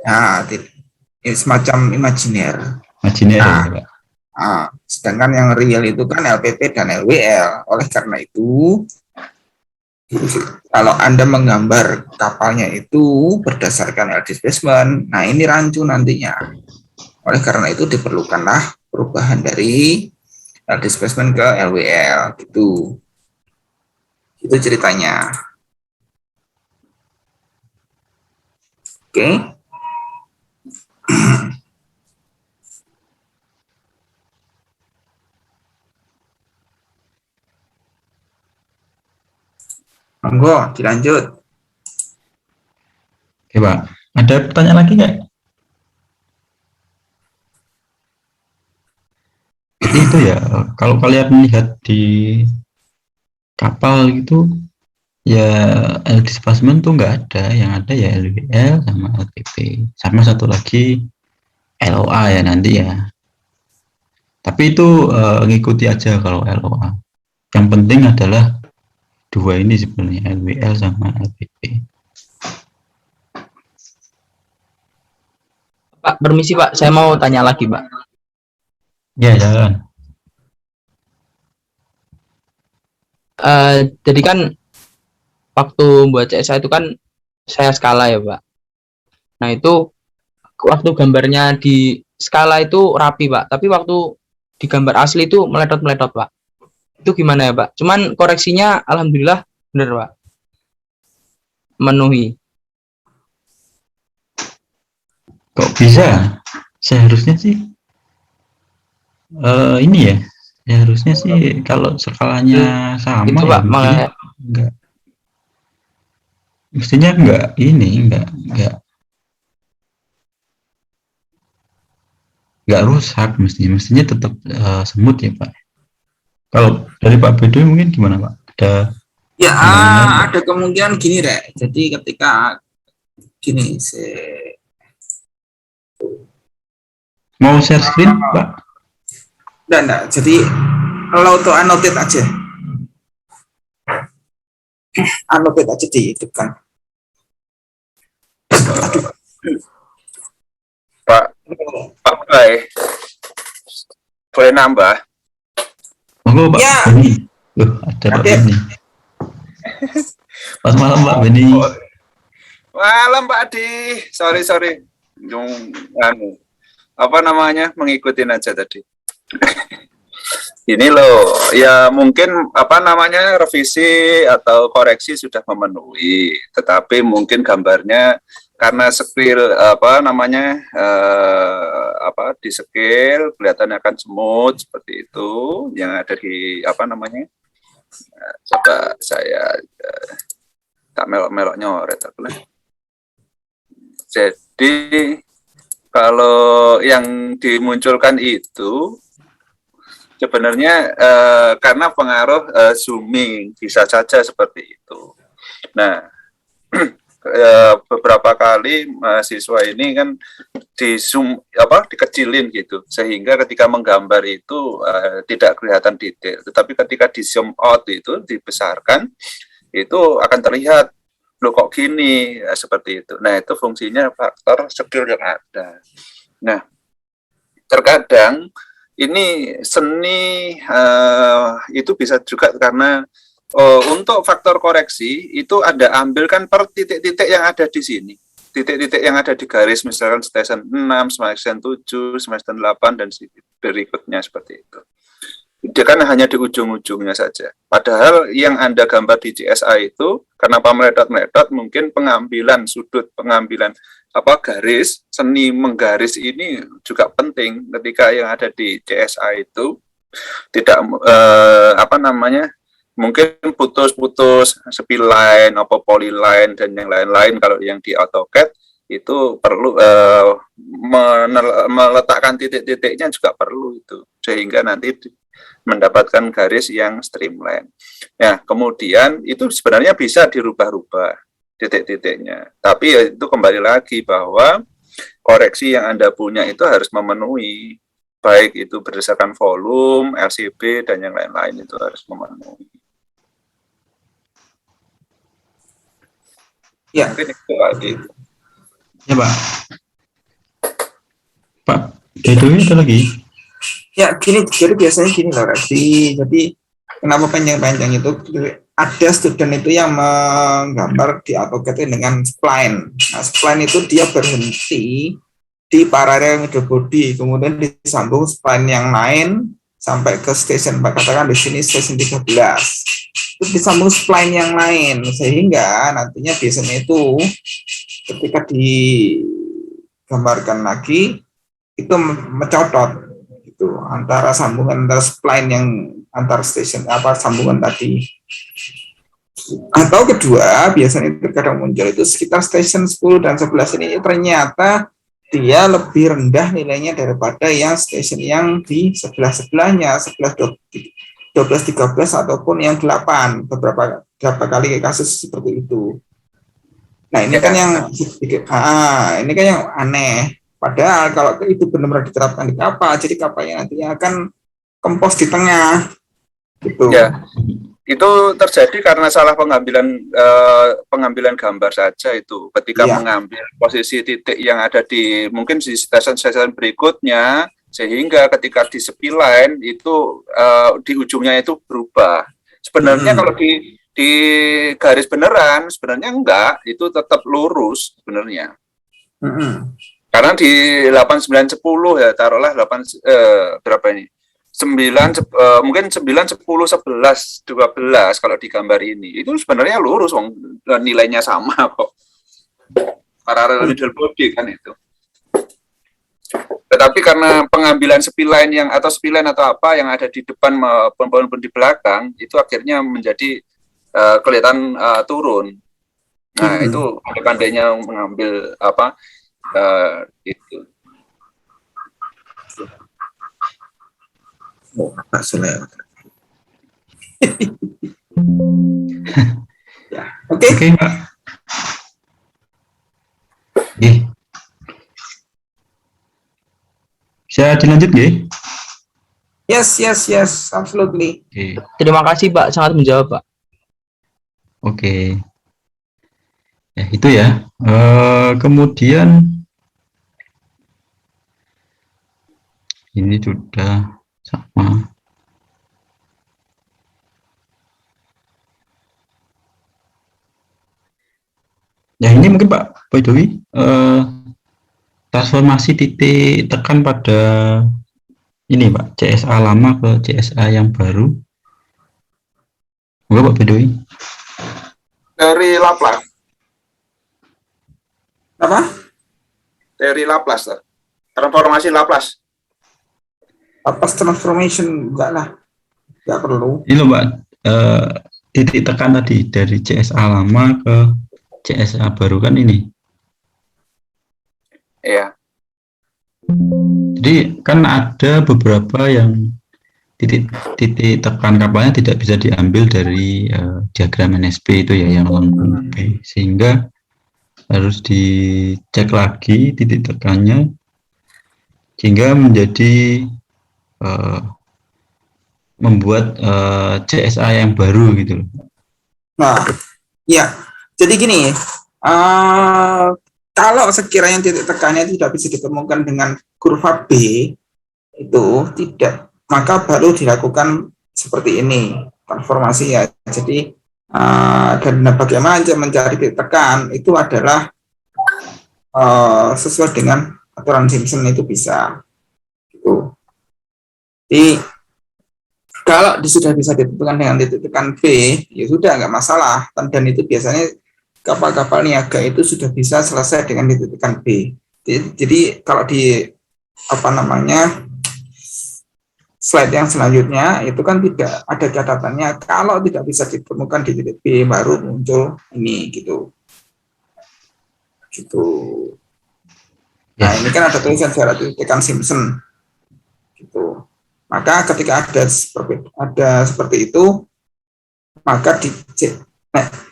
LPP, semacam imajiner. Imajiner Nah, ya, Pak. Sedangkan yang real itu kan LPP dan LWL. Oleh karena itu, kalau Anda menggambar kapalnya itu berdasarkan L displacement, nah ini rancu nantinya. Oleh karena itu diperlukanlah perubahan dari L displacement ke LWL gitu. Itu ceritanya. Oke. Monggo, dilanjut. Oke, Pak. Ada pertanyaan lagi nggak? Jadi itu ya, kalau kalian melihat di kapal gitu, ya L displacement tuh nggak ada, yang ada ya LWL sama LPP, sama satu lagi LOA ya nanti ya. Tapi itu ngikuti aja kalau LOA. Yang penting adalah dua ini sebenarnya, LWL sama LPP. Pak, permisi Pak, saya mau tanya lagi Pak. Ya, jalan. Jadi kan waktu buat CSA itu kan saya skala ya Pak. Nah itu waktu gambarnya di skala itu rapi Pak, tapi waktu di gambar asli itu meletot-meletot Pak. Itu gimana ya Pak? Cuman koreksinya alhamdulillah bener Pak, memenuhi. Kok bisa? Seharusnya sih ini ya. Seharusnya sih kalau skalanya sama Itu ya Pak, mestinya enggak rusak, mestinya tetap semut ya Pak. Kalau dari Pak Bedo mungkin gimana Pak? Ada Ya, pandangan lain? ada kemungkinan gini, Rek. Jadi ketika gini, Mau share screen Pak? enggak. Jadi kalau untuk annotate aja. Annotate aja dihidupkan. Pak Bay, boleh nambah? Monggo Pak Ya. Beni. Loh, ada Pak Oke. Beni. Selamat malam Pak Beni. Malam Pak Adi, sorry, mengikutin aja tadi. Ini loh, ya mungkin revisi atau koreksi sudah memenuhi, tetapi mungkin gambarnya karena scale di scale kelihatannya akan smooth seperti itu, yang ada di coba saya tak melok-melok nyoret aku lah. Jadi kalau yang dimunculkan itu sebenarnya karena pengaruh zooming, bisa saja seperti itu. Nah, beberapa kali mahasiswa ini kan di zoom dikecilin gitu, sehingga ketika menggambar itu tidak kelihatan detail. Tetapi ketika di zoom out itu dibesarkan, itu akan terlihat loh kok gini, seperti itu. Nah, itu fungsinya faktor skill yang ada. Nah, terkadang ini seni itu bisa juga karena untuk faktor koreksi itu Anda ambilkan per titik-titik yang ada di sini. Titik-titik yang ada di garis, misalkan station 6, station 7, station 8, dan berikutnya seperti itu. Dia kan hanya di ujung-ujungnya saja. Padahal yang Anda gambar di CSA itu, kenapa meletot-meletot, mungkin pengambilan sudut, pengambilan garis, seni menggaris ini juga penting ketika yang ada di CSA itu tidak mungkin putus-putus spline, polyline dan yang lain-lain. Kalau yang di AutoCAD itu perlu meletakkan titik-titiknya juga perlu itu, sehingga nanti mendapatkan garis yang streamline. Ya, kemudian itu sebenarnya bisa dirubah-rubah titik-titiknya. Tapi ya itu kembali lagi bahwa koreksi yang Anda punya itu harus memenuhi, baik itu berdasarkan volume, RCB, dan yang lain-lain itu harus memenuhi. Ya. Mungkin itu Pak Adi. Ya Pak. Pak, itu ada lagi. Ya gini, jadi biasanya gini loh Radi. Jadi kenapa panjang-panjang itu? Ada student itu yang menggambar di AutoCAD dengan spline. Nah, spline itu dia berhenti di paralel middle body, kemudian disambung spline yang lain sampai ke station, katakan di sini station 13. Terus disambung spline yang lain, sehingga nantinya biasanya itu ketika digambarkan lagi itu mencotot gitu antara sambungan antara spline yang antar station sambungan tadi. Atau kedua, biasanya terkadang muncul itu sekitar station 10 dan 11 ini ternyata dia lebih rendah nilainya daripada yang station yang di sebelah-sebelahnya, 11, 12, 13 ataupun yang 8, beberapa kali kasus seperti itu. Nah, ini kan yang ini kan yang aneh. Padahal kalau itu benar-benar diterapkan di kapal, jadi kapalnya nantinya akan kempos di tengah. Gitu. Ya, itu terjadi karena salah pengambilan gambar saja itu. Ketika mengambil posisi titik yang ada di mungkin di stasiun-stasiun berikutnya, sehingga ketika di sepi line itu di ujungnya itu berubah. Sebenarnya kalau di garis beneran sebenarnya enggak, itu tetap lurus sebenarnya. Karena di 8910 ya taruhlah 8 berapa ini? 9 mungkin 9 10 11 12 kalau di gambar ini. Itu sebenarnya lurus nilainya sama kok. Paralel middle body kan itu. Tetapi karena pengambilan spline yang atau spline atau apa yang ada di depan maupun di belakang itu akhirnya menjadi kelihatan turun. Nah, itu pandai-pandainya mengambil apa itu. Pak Sulaiman. Ya, oke. Oke, Pak. Bisa dilanjut nggih? Yes, absolutely. Oke. Terima kasih Pak, sangat menjawab Pak. Oke. Ya, itu ya. Kemudian ini sudah sama. Ya, ini mungkin Pak Jowi transformasi titik tekan pada ini Pak, CSA lama ke CSA yang baru. Enggak Pak Jowi? Dari Laplace. Apa? Dari Laplace. Transformasi Laplace. Laplace transformation enggak lah. Enggak perlu. Ini loh Pak, titik tekan tadi dari CSA lama ke CSA baru kan ini. Iya. Jadi kan ada beberapa yang titik tekan kapalnya tidak bisa diambil dari diagram NSP itu ya yang lengkung B, sehingga harus dicek lagi titik tekannya sehingga menjadi membuat CSA yang baru gitu. Nah, ya. Jadi gini, kalau sekiranya titik tekannya tidak bisa ditemukan dengan kurva B itu tidak, maka baru dilakukan seperti ini transformasi ya. Jadi dan bagaimana mencari titik tekan itu adalah sesuai dengan aturan Simpson itu bisa. Gitu. Jadi kalau sudah bisa ditentukan dengan titik tekan B, ya sudah nggak masalah. Dan itu biasanya kapal-kapal niaga itu sudah bisa selesai dengan titik tekan B. Jadi kalau di slide yang selanjutnya itu kan tidak ada catatannya kalau tidak bisa ditemukan di titik B baru muncul ini gitu. Nah ini kan ada tulisan syarat titik tekan Simpson gitu. Maka ketika ada seperti itu, maka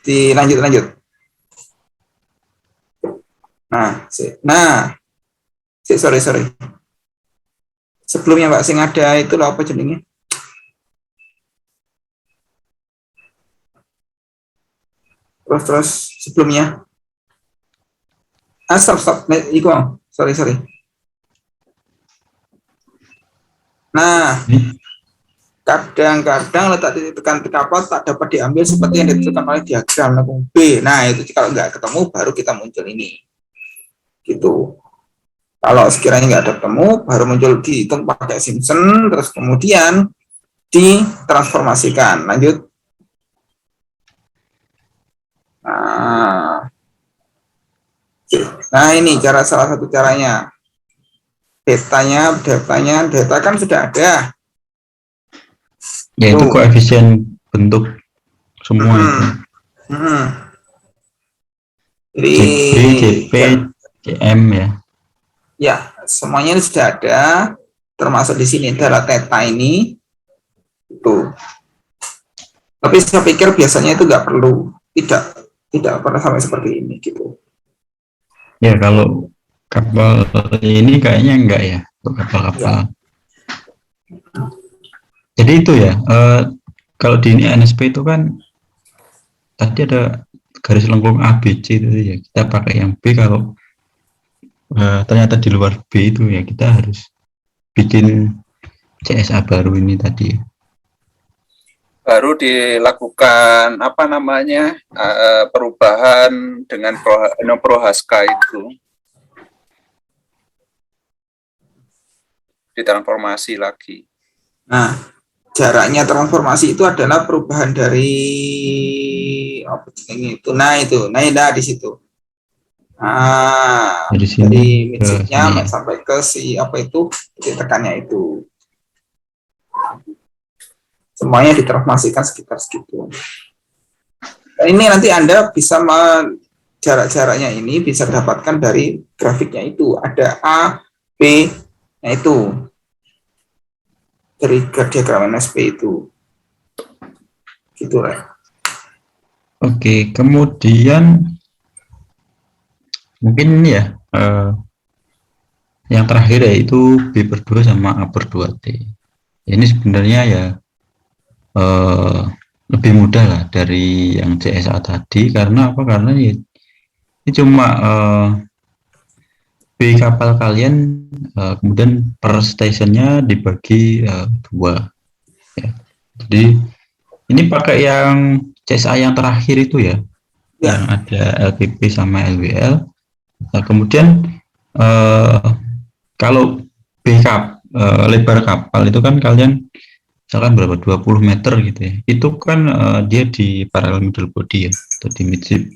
dilanjut. Sorry. Sebelumnya Mbak sing ada itu lo apa jenenge? Terus sebelumnya Stop. Nah, iku mau. Sorry. Nah, Ini kadang-kadang letak titik tekan kapal tak dapat diambil seperti yang ditentukan oleh diagram lengkung B. Nah, itu kalau nggak ketemu baru kita muncul ini. Gitu. Kalau sekiranya nggak ada ketemu, baru muncul dihitung pakai Simpson, terus kemudian ditransformasikan. Lanjut. Nah, ini salah satu caranya. Data kan sudah ada. yaitu Tuh. koefisien bentuk semua itu. Jadi JP, JP, CM ya. ya, semuanya ini sudah ada, termasuk di sini adalah theta ini. Tuh. Tapi saya pikir biasanya itu nggak perlu, tidak pernah sampai seperti ini gitu. Ya kalau kapal ini kayaknya enggak ya untuk kapal-kapal. Jadi itu ya, kalau di ini NSP itu kan tadi ada garis lengkung ABC itu ya, kita pakai yang B. Kalau ternyata di luar B itu ya kita harus bikin CSA baru ini tadi. Baru dilakukan apa namanya perubahan dengan Prohaska itu, ditransformasi lagi. Nah, jaraknya transformasi itu adalah perubahan dari apa itu. Nah, di situ. Nah, Dari sini dari ke midshift-nya sini ya. sampai ke si apa itu titik tekannya itu. Semuanya ditransformasikan sekitar segitu. Dan ini nanti Anda bisa jarak-jaraknya ini bisa dapatkan dari grafiknya itu. Ada A, B, nah itu. Dari diagram NSP itu. Gitu lah. Oke, kemudian mungkin ini ya, yang terakhir yaitu B per 2 sama A per 2T. Ini sebenarnya ya lebih mudah lah dari yang CSA tadi. Karena apa? Karena ini cuma B kapal kalian, kemudian per stationnya dibagi 2 ya. Jadi ini pakai yang CSA yang terakhir itu ya, yang ada LPP sama LWL. Nah, kemudian kalau lebar kapal itu kan kalian misalkan berapa, 20 meter gitu ya, itu kan dia di parallel middle body ya, atau di midship.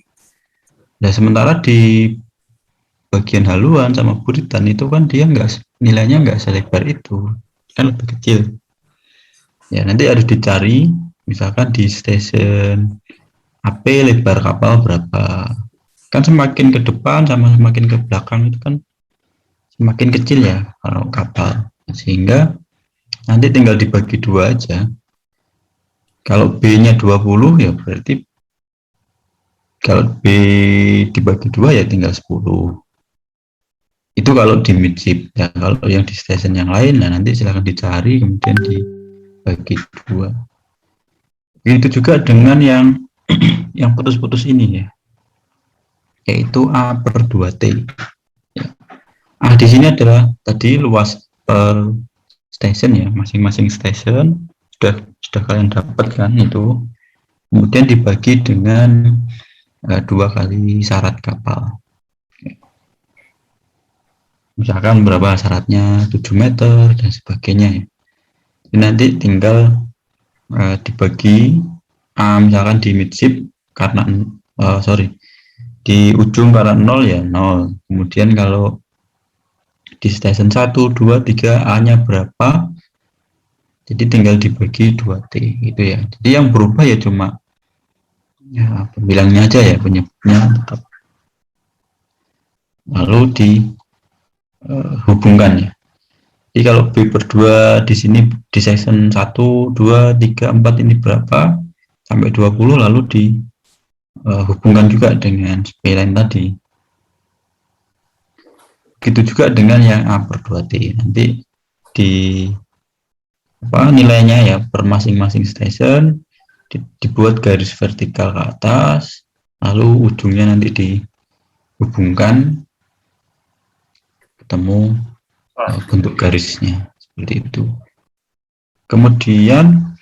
Nah, sementara di bagian haluan sama buritan itu kan dia nilainya nggak selebar itu, kan lebih kecil ya. Nanti harus dicari misalkan di station AP lebar kapal berapa, kan semakin ke depan sama semakin ke belakang itu kan semakin kecil ya kalau kapal, sehingga nanti tinggal dibagi 2 aja. Kalau B-nya 20 ya berarti kalau B dibagi 2 ya tinggal 10. Itu kalau di midship ya. Kalau yang di station yang lain, nah nanti silahkan dicari kemudian dibagi 2. Begitu juga dengan yang yang putus-putus ini ya, yaitu A per 2T ya. A di sini adalah tadi luas per station ya, masing-masing station sudah kalian dapatkan itu, kemudian dibagi dengan 2 kali syarat kapal. Misalkan berapa syaratnya, 7 meter dan sebagainya ya. Jadi nanti tinggal dibagi A misalkan di midship karena di ujung karena 0 ya 0. Kemudian kalau di station 1, 2, 3 A-nya berapa, jadi tinggal dibagi 2T gitu ya. Jadi yang berubah ya cuma ya pembilangnya aja ya, penyebutnya tetap lalu dihubungkan ya. Jadi kalau B per 2 di sini di section 1, 2, 3, 4 ini berapa sampai 20, lalu dihubungkan juga dengan spline tadi. Begitu juga dengan yang A per 2T, nanti nilainya ya per masing-masing station dibuat garis vertikal ke atas, lalu ujungnya nanti dihubungkan ketemu bentuk garisnya seperti itu. Kemudian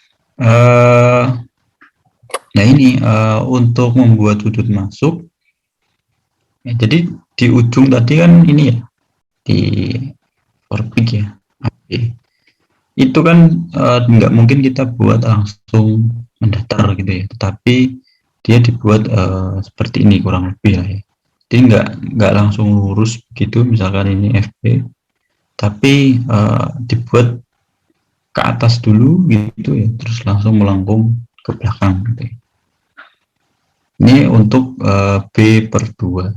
nah ini untuk membuat sudut masuk, ya, jadi di ujung tadi kan ini ya di orbit ya, itu kan nggak mungkin kita buat langsung mendatar gitu ya, tetapi dia dibuat seperti ini kurang lebih lah ya. Jadi nggak langsung lurus begitu, misalkan ini FP, tapi dibuat ke atas dulu gitu ya, terus langsung melengkung ke belakang gitu ya. Ini untuk B/2.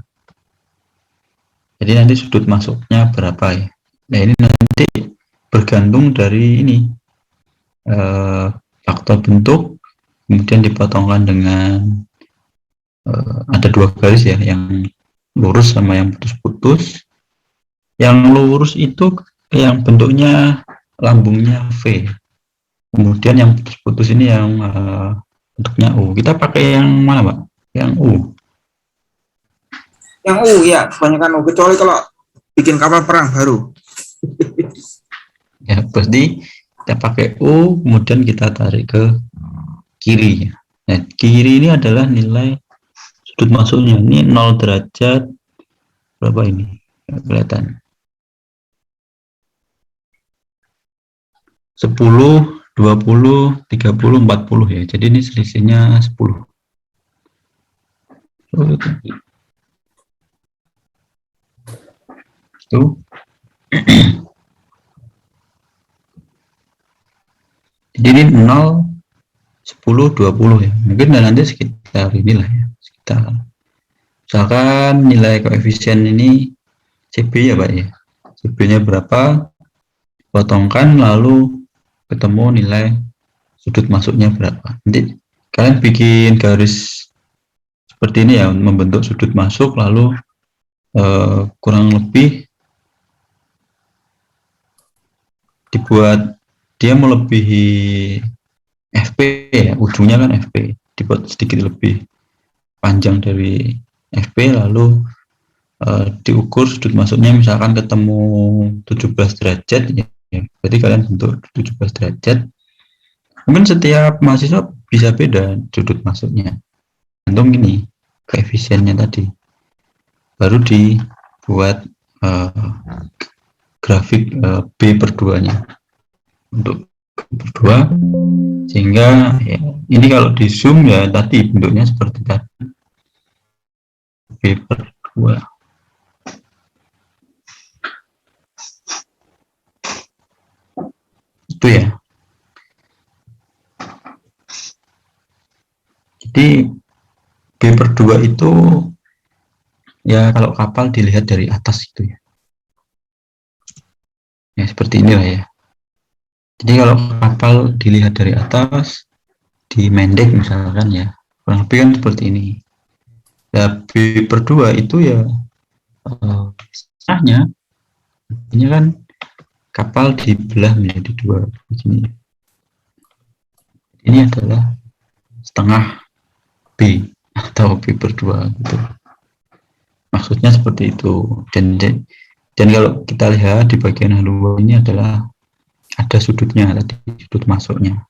Jadi nanti sudut masuknya berapa ya? Nah ini nanti bergantung dari ini faktor bentuk, kemudian dipotongkan dengan ada 2 garis ya, yang lurus sama yang putus-putus. Yang lurus itu yang bentuknya lambungnya V, kemudian yang putus-putus ini yang bentuknya U. Kita pakai yang mana, Pak? Yang U. Yang U ya, kebanyakan U, kecuali kalau bikin kapal perang baru. Ya, berarti kita pakai U, kemudian kita tarik ke kiri. Nah, kiri ini adalah nilai sudut masuknya. Ini 0 derajat berapa ini? Nggak kelihatan. 10, 20, 30, 40 ya. Jadi ini selisihnya 10. Tuh. Jadi ini 0, 10, 20 ya. Mungkin nanti sekitar inilah ya. Sekitar. Misalkan nilai koefisien ini CB ya Pak ya. CB-nya berapa? Potongkan lalu ketemu nilai sudut masuknya berapa. Nanti kalian bikin garis seperti ini ya, membentuk sudut masuk, lalu kurang lebih dibuat dia melebihi FP ya, ujungnya kan FP, dibuat sedikit lebih panjang dari FP, lalu diukur sudut masuknya, misalkan ketemu 17 derajat ya, berarti kalian bentuk 17 derajat. Mungkin setiap mahasiswa bisa beda sudut masuknya, gantung ini koefisiennya tadi, baru dibuat grafik B/2 nya untuk berdua, sehingga ya, ini kalau di zoom ya tadi bentuknya seperti tadi B/2. Itu ya. Jadi B/2 itu ya kalau kapal dilihat dari atas itu ya. Ya seperti inilah ya. Jadi kalau kapal dilihat dari atas, di mendek misalkan ya, kurang lebih kan seperti ini. Ya B/2 itu ya setengahnya, ini kan kapal dibelah menjadi 2 begini. Ini adalah setengah B atau B/2 gitu. Maksudnya seperti itu. Dan kalau kita lihat di bagian haluan ini adalah ada sudutnya tadi, sudut masuknya.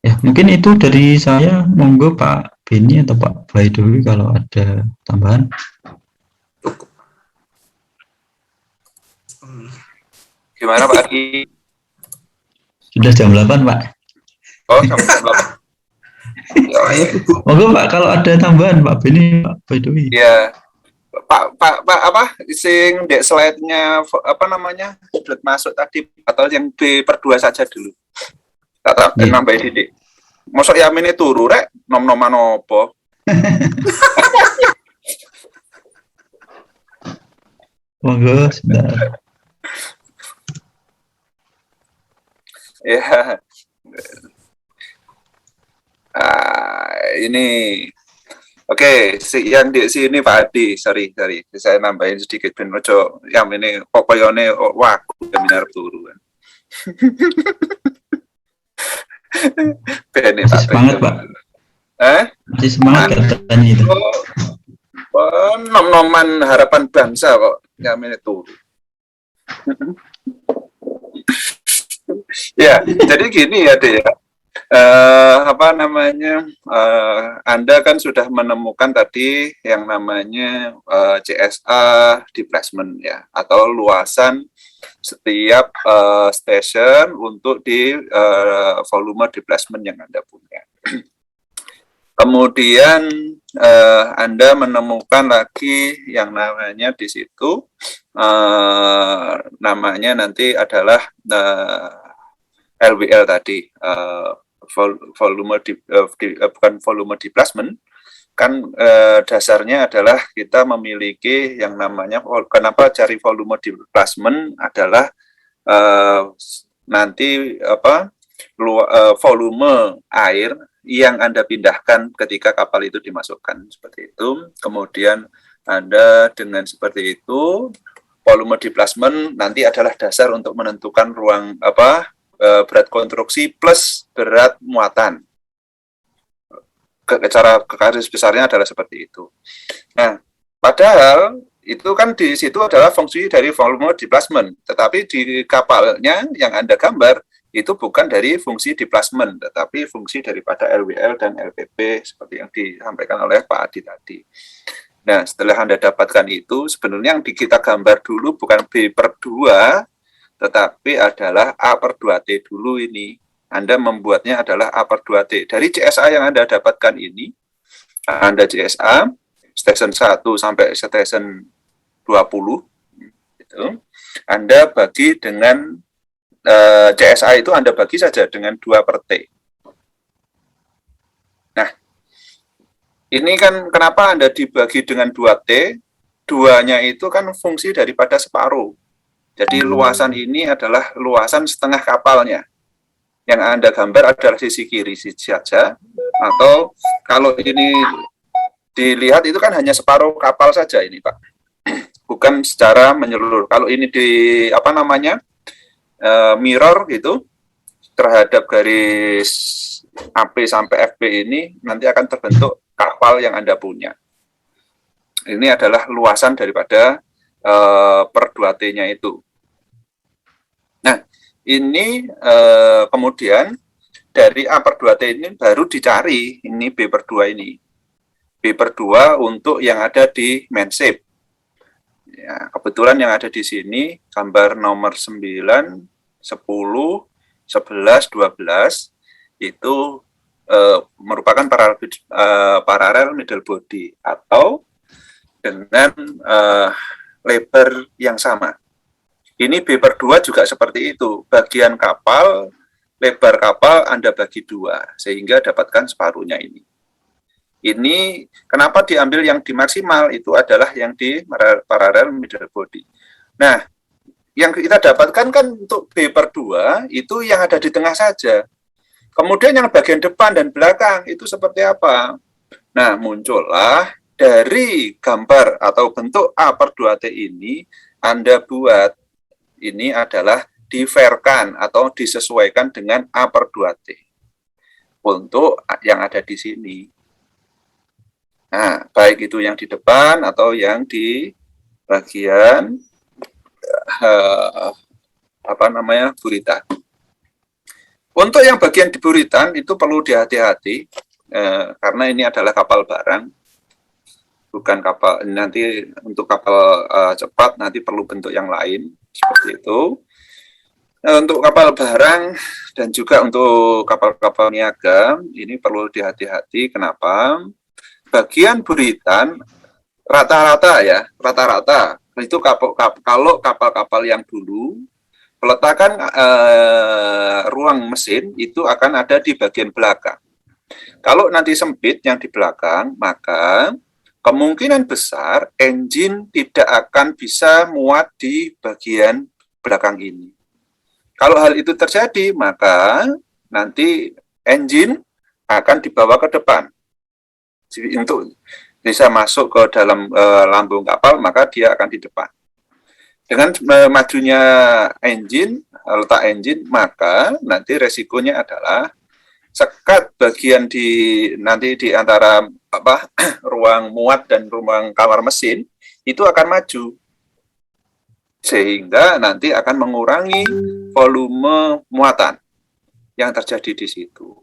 Ya, mungkin itu dari saya. Monggo Pak Beni atau Pak Baidowi kalau ada tambahan. Gimana Pak Aki? Sudah jam 8 Pak. Oh, jam 8. Monggo Pak kalau ada tambahan Pak Beni, Pak Baidowi. Ya. Pak apa sing dek slide-nya apa namanya? Sudut masuk tadi atau yang B/2 saja dulu. Tak nambahin didik. Mosok Yamin itu turu rek nom-noman opo? Monggo sebentar. Ya. Ini oke, yang di sini Pak Adi, sorry, saya nambahin sedikit ben ojo yang ini kokoyone wah seminar turu kan. Masih semangat Pak. Masih semangat katanya itu. nom-noman harapan bangsa kok ngamen itu. Ya, jadi gini ya, Dek ya. Apa namanya? Anda kan sudah menemukan tadi yang namanya CSA displacement ya, atau luasan setiap station untuk di volume displacement yang Anda punya. Kemudian Anda menemukan lagi yang namanya di situ namanya nanti adalah LWL tadi, volume bukan volume displacement, kan dasarnya adalah kita memiliki yang namanya, kenapa cari volume displacement adalah nanti apa volume air yang Anda pindahkan ketika kapal itu dimasukkan, seperti itu. Kemudian Anda dengan seperti itu, volume displacement nanti adalah dasar untuk menentukan ruang berat konstruksi plus berat muatan. Cara garis besarnya adalah seperti itu. Nah, padahal itu kan di situ adalah fungsi dari volume displacement, tetapi di kapalnya yang Anda gambar itu bukan dari fungsi displacement, tetapi fungsi daripada LWL dan LPP seperti yang disampaikan oleh Pak Adi tadi. Nah, setelah Anda dapatkan itu, sebenarnya yang kita gambar dulu bukan B/2, tetapi adalah A/2T dulu ini. Anda membuatnya adalah A/2T. Dari CSA yang Anda dapatkan ini, Anda CSA, station 1 sampai station 20, itu, Anda bagi dengan CSA itu Anda bagi saja dengan 2/T. Nah, ini kan kenapa Anda dibagi dengan 2T? Duanya itu kan fungsi daripada separuh. Jadi luasan ini adalah luasan setengah kapalnya. Yang Anda gambar adalah sisi kiri saja, atau kalau ini dilihat itu kan hanya separuh kapal saja ini, Pak. Bukan secara menyeluruh. Kalau ini di apa namanya? Mirror gitu terhadap garis AP sampai FP ini nanti akan terbentuk kapal yang Anda punya. Ini adalah luasan daripada per 2T-nya itu. Nah, ini kemudian dari A/2T ini baru dicari ini B/2 ini. B/2 untuk yang ada di main shape. Ya, kebetulan yang ada di sini gambar nomor 9, 10, 11, 12 itu merupakan paralel middle body atau dengan lebar yang sama. Ini B/2 juga seperti itu. Bagian kapal, lebar kapal Anda bagi 2 sehingga dapatkan separuhnya ini. Ini kenapa diambil yang di maksimal itu adalah yang di paralel middle body. Nah, yang kita dapatkan kan untuk B/2 itu yang ada di tengah saja. Kemudian yang bagian depan dan belakang itu seperti apa? Nah, muncullah dari gambar atau bentuk A/2T ini, Anda buat ini adalah diferkan atau disesuaikan dengan A/2T untuk yang ada di sini. Nah, baik itu yang di depan atau yang di bagian buritan. Untuk yang bagian di buritan itu perlu dihati-hati karena ini adalah kapal barang, bukan kapal. Nanti untuk kapal cepat nanti perlu bentuk yang lain seperti itu. Untuk kapal barang dan juga untuk kapal-kapal niaga ini perlu dihati-hati. Kenapa? Bagian buritan rata-rata itu kalau kapal-kapal yang dulu peletakan ruang mesin itu akan ada di bagian belakang. Kalau nanti sempit yang di belakang, maka kemungkinan besar engine tidak akan bisa muat di bagian belakang ini. Kalau hal itu terjadi, maka nanti engine akan dibawa ke depan. Untuk bisa masuk ke dalam lambung kapal, maka dia akan di depan. Dengan majunya engine, letak engine, maka nanti resikonya adalah sekat bagian nanti di antara apa ruang muat dan ruang kamar mesin itu akan maju, sehingga nanti akan mengurangi volume muatan yang terjadi di situ.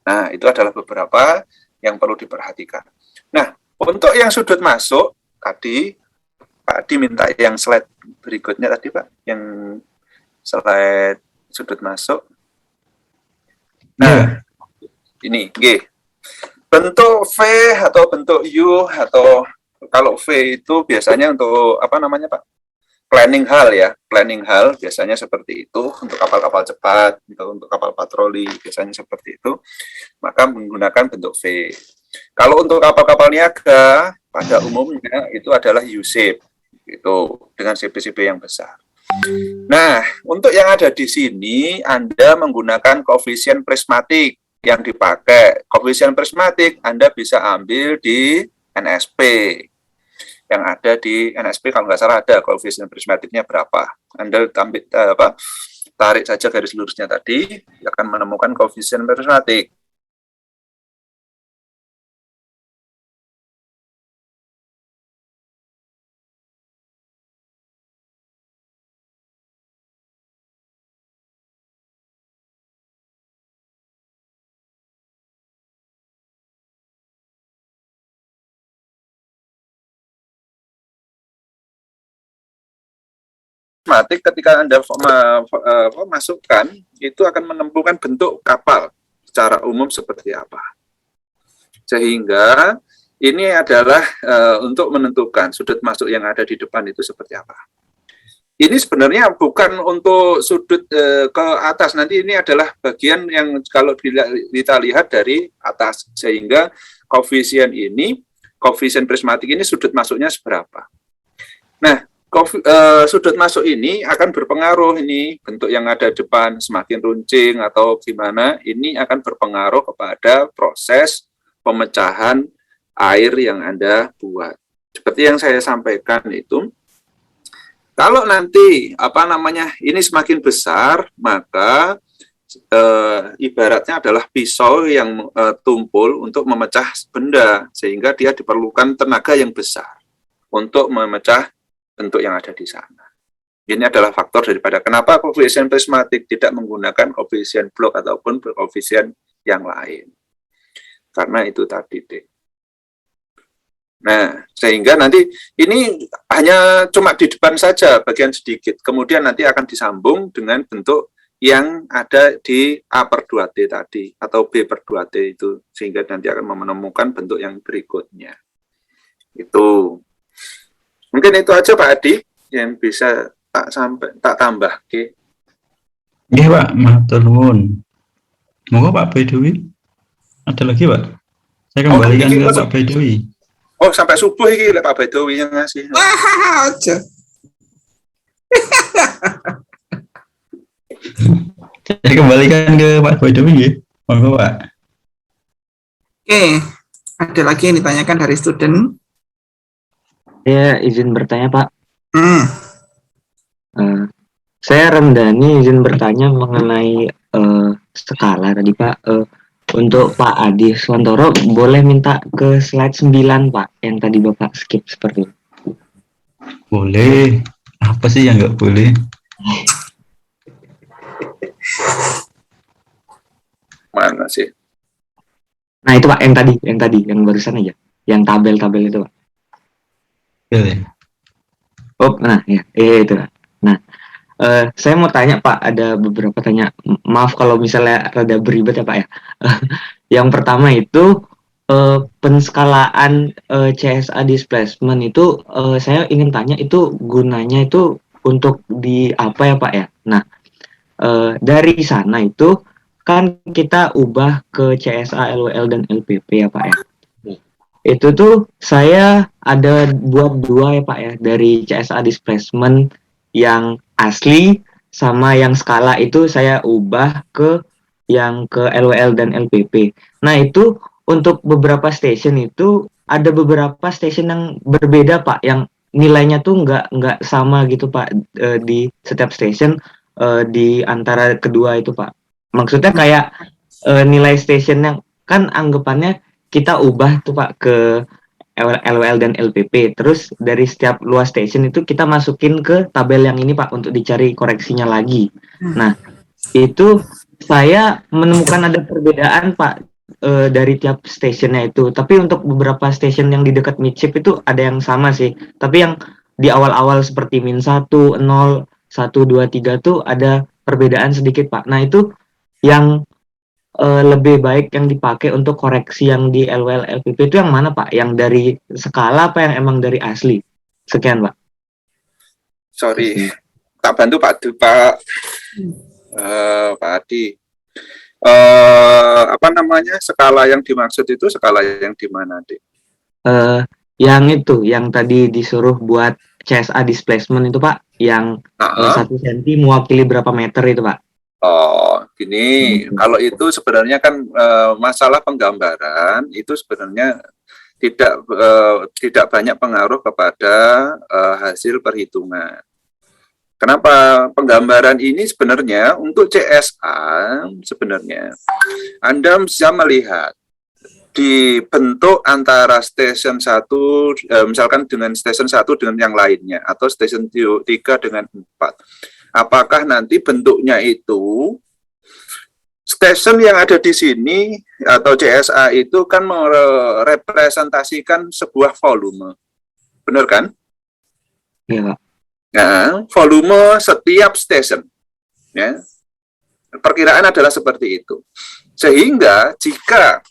Nah, itu adalah beberapa yang perlu diperhatikan. Nah, untuk yang sudut masuk tadi, Pak Adi minta yang slide berikutnya tadi, Pak, yang slide sudut masuk. Nah, ini G. Bentuk V atau bentuk U, atau kalau V itu biasanya untuk apa namanya, Pak? Planning hull ya, planning hull biasanya seperti itu untuk kapal-kapal cepat, untuk kapal patroli biasanya seperti itu, maka menggunakan bentuk V. Kalau untuk kapal-kapal niaga pada umumnya itu adalah U-shape, itu dengan CP-CP yang besar. Nah, untuk yang ada di sini Anda menggunakan koefisien prismatik yang dipakai. Koefisien prismatik Anda bisa ambil di NSP. Yang ada di NSP kalau nggak salah ada koefisien prismatiknya berapa. Anda tarik saja garis lurusnya tadi, akan menemukan koefisien prismatik. Prismatik ketika Anda masukkan itu akan menemukan bentuk kapal secara umum seperti apa. Sehingga ini adalah untuk menentukan sudut masuk yang ada di depan itu seperti apa. Ini sebenarnya bukan untuk sudut ke atas, nanti ini adalah bagian yang kalau kita lihat dari atas, sehingga koefisien prismatik ini sudut masuknya seberapa. Nah, sudut masuk ini akan berpengaruh, ini bentuk yang ada di depan semakin runcing atau gimana, ini akan berpengaruh kepada proses pemecahan air yang Anda buat. Seperti yang saya sampaikan itu, kalau nanti ini semakin besar, maka ibaratnya adalah pisau yang tumpul untuk memecah benda, sehingga dia diperlukan tenaga yang besar untuk memecah bentuk yang ada di sana. Ini adalah faktor daripada kenapa koefisien prismatik tidak menggunakan koefisien blok ataupun koefisien yang lain. Karena itu tadi, Dek. Nah, sehingga nanti ini hanya cuma di depan saja, bagian sedikit. Kemudian nanti akan disambung dengan bentuk yang ada di A per 2T tadi, atau B per 2T itu. Sehingga nanti akan menemukan bentuk yang berikutnya. Itu. Mungkin itu aja Pak Adi yang bisa tak tambah. Oke. Iya Pak, matur nuwun. Monggo Pak Bedowi. Ada lagi Pak? Saya kembalikan ke Pak Bedowi. Oh, sampai subuh ini Pak Bedowi yang ngasih. Wah, aja. Saya kembalikan ke Pak Bedowi ya. Monggo Pak. Oke, ada lagi yang ditanyakan dari student. Saya izin bertanya Pak. Saya Rendani izin bertanya mengenai skala tadi Pak. Untuk Pak Adi Swantoro boleh minta ke slide 9 Pak, yang tadi Bapak skip seperti itu. Boleh. Apa sih yang nggak boleh? Mana sih? Nah itu Pak, yang barusan aja, yang tabel-tabel itu Pak. Boleh. Oh, nah ya, itu Pak. Nah, saya mau tanya Pak, ada beberapa tanya. Maaf kalau misalnya rada beribet ya Pak ya. Yang pertama itu penskalaan CSA displacement itu saya ingin tanya itu gunanya itu untuk di apa ya Pak ya. Nah, dari sana itu kan kita ubah ke CSA, LWL dan LPP ya Pak ya. Itu tuh saya ada buat dua ya Pak ya, dari CSA displacement yang asli sama yang skala itu saya ubah ke yang ke LWL dan LPP. Nah itu untuk beberapa station itu ada beberapa station yang berbeda Pak, yang nilainya tuh nggak sama gitu Pak, di setiap station di antara kedua itu Pak. Maksudnya kayak nilai station yang kan anggapannya kita ubah tuh Pak ke LWL dan LPP. Terus dari setiap luas station itu kita masukin ke tabel yang ini Pak untuk dicari koreksinya lagi. Nah, itu saya menemukan ada perbedaan Pak dari tiap stationnya itu. Tapi untuk beberapa station yang di dekat midship itu ada yang sama sih. Tapi yang di awal-awal seperti -1, 0, 1, 2, 3 tuh ada perbedaan sedikit Pak. Nah, itu yang lebih baik yang dipakai untuk koreksi yang di LWL LPP itu yang mana Pak? Yang dari skala apa yang emang dari asli? Sekian Pak. Sorry, tak bantu Pak Adi. Apa namanya, skala yang dimaksud itu skala yang di mana, Dik? Yang itu, yang tadi disuruh buat CSA displacement itu Pak, yang 1 cm mewakili berapa meter itu Pak? Oh, gini, kalau itu sebenarnya kan masalah penggambaran itu sebenarnya tidak banyak pengaruh kepada hasil perhitungan. Kenapa? Penggambaran ini sebenarnya untuk CSA sebenarnya Anda bisa melihat di bentuk antara station 1 misalkan dengan station 1 dengan yang lainnya atau station 3 dengan 4. Apakah nanti bentuknya itu station yang ada di sini atau CSA itu kan merepresentasikan sebuah volume. Benar kan? Iya Pak. Nah, volume setiap station. Ya. Perkiraan adalah seperti itu. Sehingga jika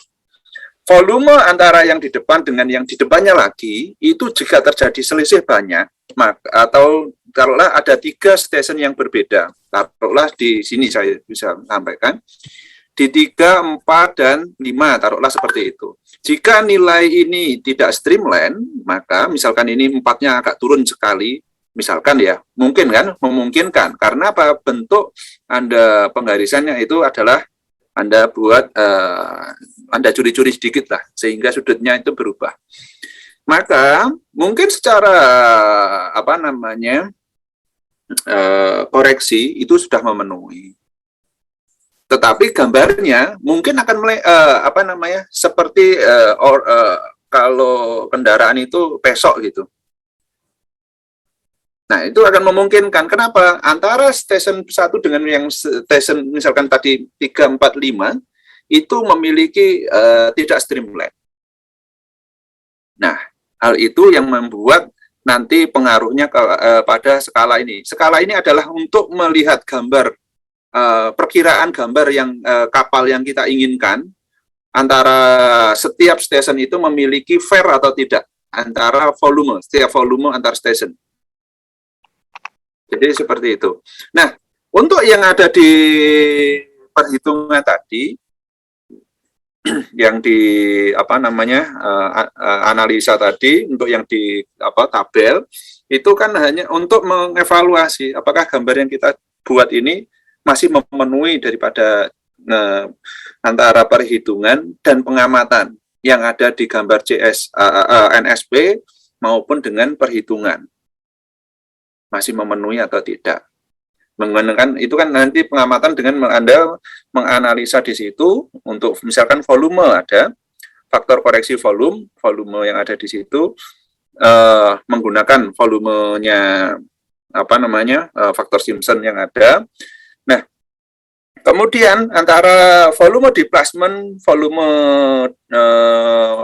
volume antara yang di depan dengan yang di depannya lagi, itu jika terjadi selisih banyak, maka, atau taruhlah ada 3 station yang berbeda, taruhlah di sini saya bisa sampaikan, di 3, 4, dan 5, taruhlah seperti itu. Jika nilai ini tidak streamline, maka misalkan ini 4-nya agak turun sekali, misalkan ya, mungkin kan, memungkinkan, karena apa, bentuk Anda penggarisannya itu adalah Anda buat, Anda curi-curi sedikit lah, sehingga sudutnya itu berubah. Maka mungkin secara apa namanya koreksi itu sudah memenuhi. Tetapi gambarnya mungkin akan apa namanya seperti kalau kendaraan itu pesok gitu. Nah, itu akan memungkinkan. Kenapa? Antara station 1 dengan yang station misalkan tadi 3, 4, 5 itu memiliki tidak streamline. Nah, hal itu yang membuat nanti pengaruhnya pada skala ini. Skala ini adalah untuk melihat gambar, perkiraan gambar yang kapal yang kita inginkan, antara setiap station itu memiliki fair atau tidak, antara volume, setiap volume antar station. Jadi seperti itu. Nah, untuk yang ada di perhitungan tadi, yang di apa namanya analisa tadi untuk yang di tabel itu kan hanya untuk mengevaluasi apakah gambar yang kita buat ini masih memenuhi daripada antara perhitungan dan pengamatan yang ada di gambar NSP maupun dengan perhitungan masih memenuhi atau tidak. Menggunakan itu kan nanti pengamatan dengan Anda menganalisa di situ untuk misalkan volume, ada faktor koreksi volume yang ada di situ, menggunakan volumenya apa namanya faktor Simpson yang ada. Nah, kemudian antara volume displacement, volume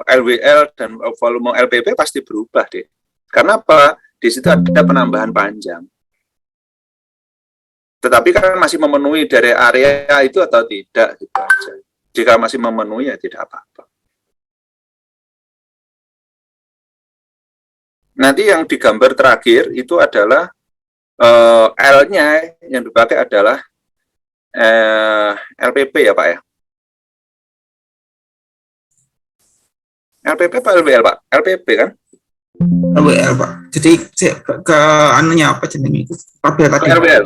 LWL dan volume LPP pasti berubah deh. Karena apa? Di situ ada penambahan panjang. Tetapi kan masih memenuhi dari area itu atau tidak, gitu aja. Jika masih memenuhi ya tidak apa-apa. Nanti yang di gambar terakhir itu adalah L-nya yang dipakai adalah LPP ya Pak ya? LPP Pak LWL Pak? LPP kan? LWL Pak. Jadi ke anunya apa jenenge itu? Tabel tadi. LWL.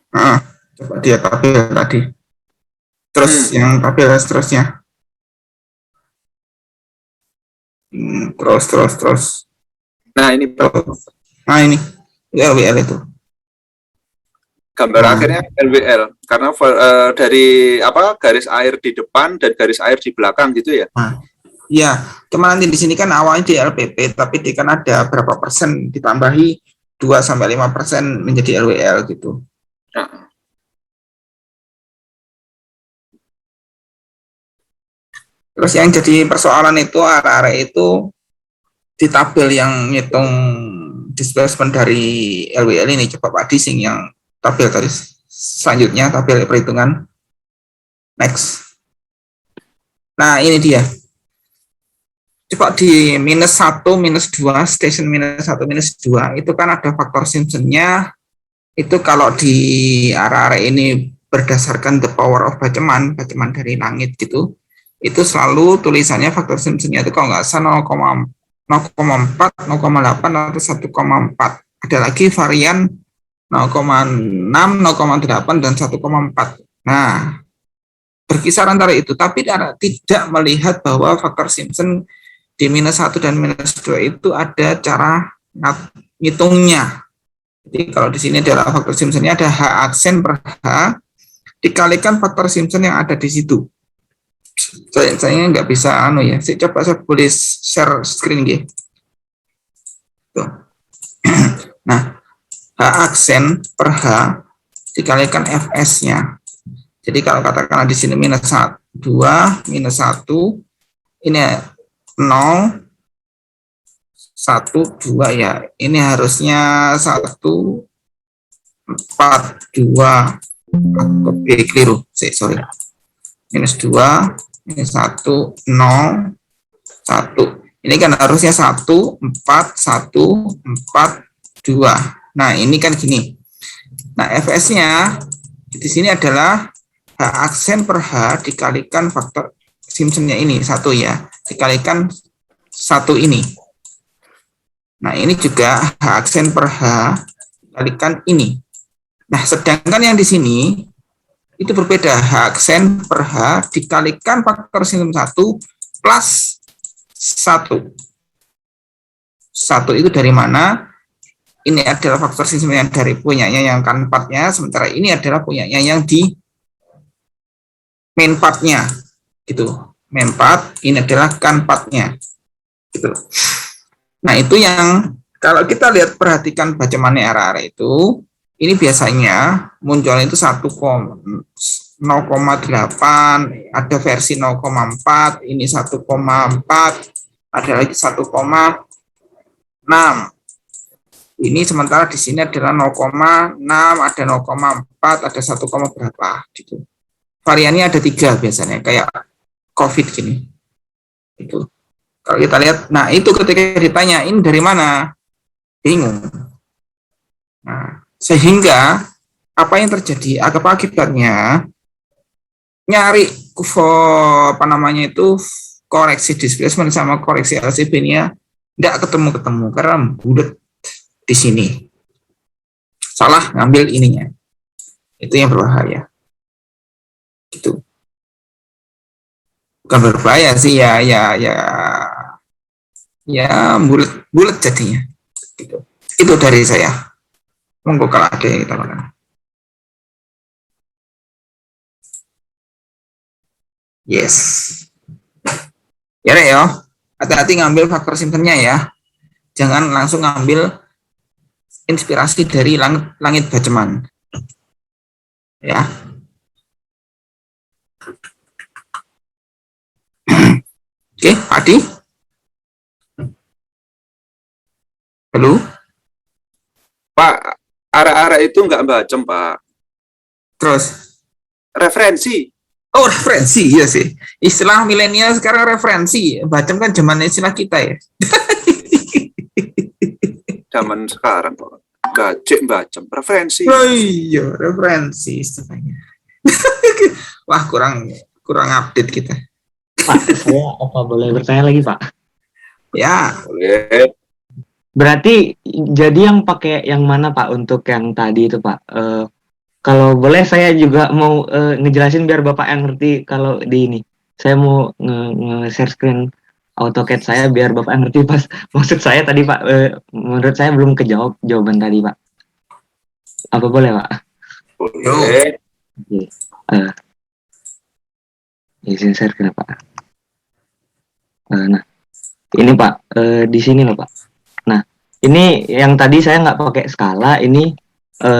Coba dia tabel tadi. Terus yang tabel seterusnya. Terus. Nah ini Pak. Nah ini LWL itu. gambar Nah. akhirnya LWL karena dari apa garis air di depan dan garis air di belakang gitu ya. Ya, cuma nanti di sini kan awalnya di LPP, tapi dia kan ada berapa persen ditambahi 2-5% menjadi LWL gitu. Nah, Terus yang jadi persoalan itu area itu di tabel yang ngitung displacement dari LWL ini, coba Pak Dising yang tabel tadi selanjutnya, tabel perhitungan. Next. Nah, ini dia. Coba di -1, -2, station -1, -2, itu kan ada faktor Simpson-nya. Itu kalau di area ini berdasarkan the power of baceman dari langit gitu, itu selalu tulisannya faktor Simpson-nya itu kalau nggak salah 0,4, 0,8, atau 1,4. Ada lagi varian 0,6, 0,8, dan 1,4. Nah, berkisar antara itu, tapi tidak melihat bahwa faktor Simpson di -1 dan -2 itu ada cara ngitungnya. Jadi kalau di sini adalah faktor Simpson-nya ada H aksen per H dikalikan faktor Simpson yang ada di situ. Saya nggak bisa ya. Coba saya boleh share screen gitu. Nah, H aksen per H dikalikan Fs-nya. Jadi kalau katakanlah di sini -2, -1, ini 0, 1, 2 ya. Ini harusnya 1, 4, 2. Oke, keliru. Sorry. -2, -1, 0, 1. Ini kan harusnya 1, 4, 1, 4, 2. Nah, ini kan gini. Nah, Fs-nya di sini adalah H aksen per H dikalikan faktor Simpson-nya ini, 1 ya. Dikalikan 1 ini. Nah, ini juga H aksen per H dikalikan ini. Nah, sedangkan yang di sini itu berbeda. H aksen per H dikalikan faktor Simpson 1 plus 1. 1 itu dari mana? Ini adalah faktor Simpson yang dari punyanya yang kan partnya, sementara ini adalah punyanya yang di main partnya. Gitu. Main part, ini adalah kan partnya. Gitu. Nah, itu yang kalau kita lihat perhatikan bacamannya area itu, ini biasanya munculnya itu 0,8, ada versi 0,4, ini 1,4, ada lagi 1,6. Ini sementara di sini adalah 0,6, ada 0,4, ada 1, berapa gitu. Variannya ada 3 biasanya, kayak COVID gini. Itu. Kalau kita lihat, nah itu ketika ditanyain dari mana, bingung. Nah, sehingga apa yang terjadi, apa akibatnya, nyari apa namanya itu koreksi displacement sama koreksi LCB-nya tidak ketemu karena bulat di sini. Salah ngambil ininya. Itu yang berbahaya. Gitu. Bukan berbahaya sih ya bulat jadinya. Gitu. Itu dari saya. Monggo kalau ada yang ditambahkan. Yes. Ya Rek ya. Hati-hati ngambil faktor Simpson-nya ya. Jangan langsung ngambil inspirasi dari langit baceman. Ya. Oke, Adi. Halo. Pak, arah-arah itu nggak bacem, Pak. Terus. Referensi. Oh, referensi, iya sih. Istilah milenial sekarang referensi. Bacem kan zaman istilah kita ya. Zaman sekarang, Pak. Gajek bacem. Referensi. Oh iya, referensi istilahnya. Wah, kurang update kita. Pak, saya apa boleh bertanya lagi, Pak? Ya, Boleh. Berarti jadi yang pakai yang mana, Pak, untuk yang tadi itu, Pak? Kalau boleh saya juga mau ngejelasin biar Bapak yang ngerti kalau di ini. Saya mau nge-share screen AutoCAD saya biar Bapak yang ngerti pas maksud saya tadi, Pak. Menurut saya belum kejawab jawaban tadi, Pak. Apa boleh, Pak? Boleh. Oke. Izin share kenapa? Nah, ini Pak, di sini loh Pak. Nah, ini yang tadi saya nggak pakai skala, ini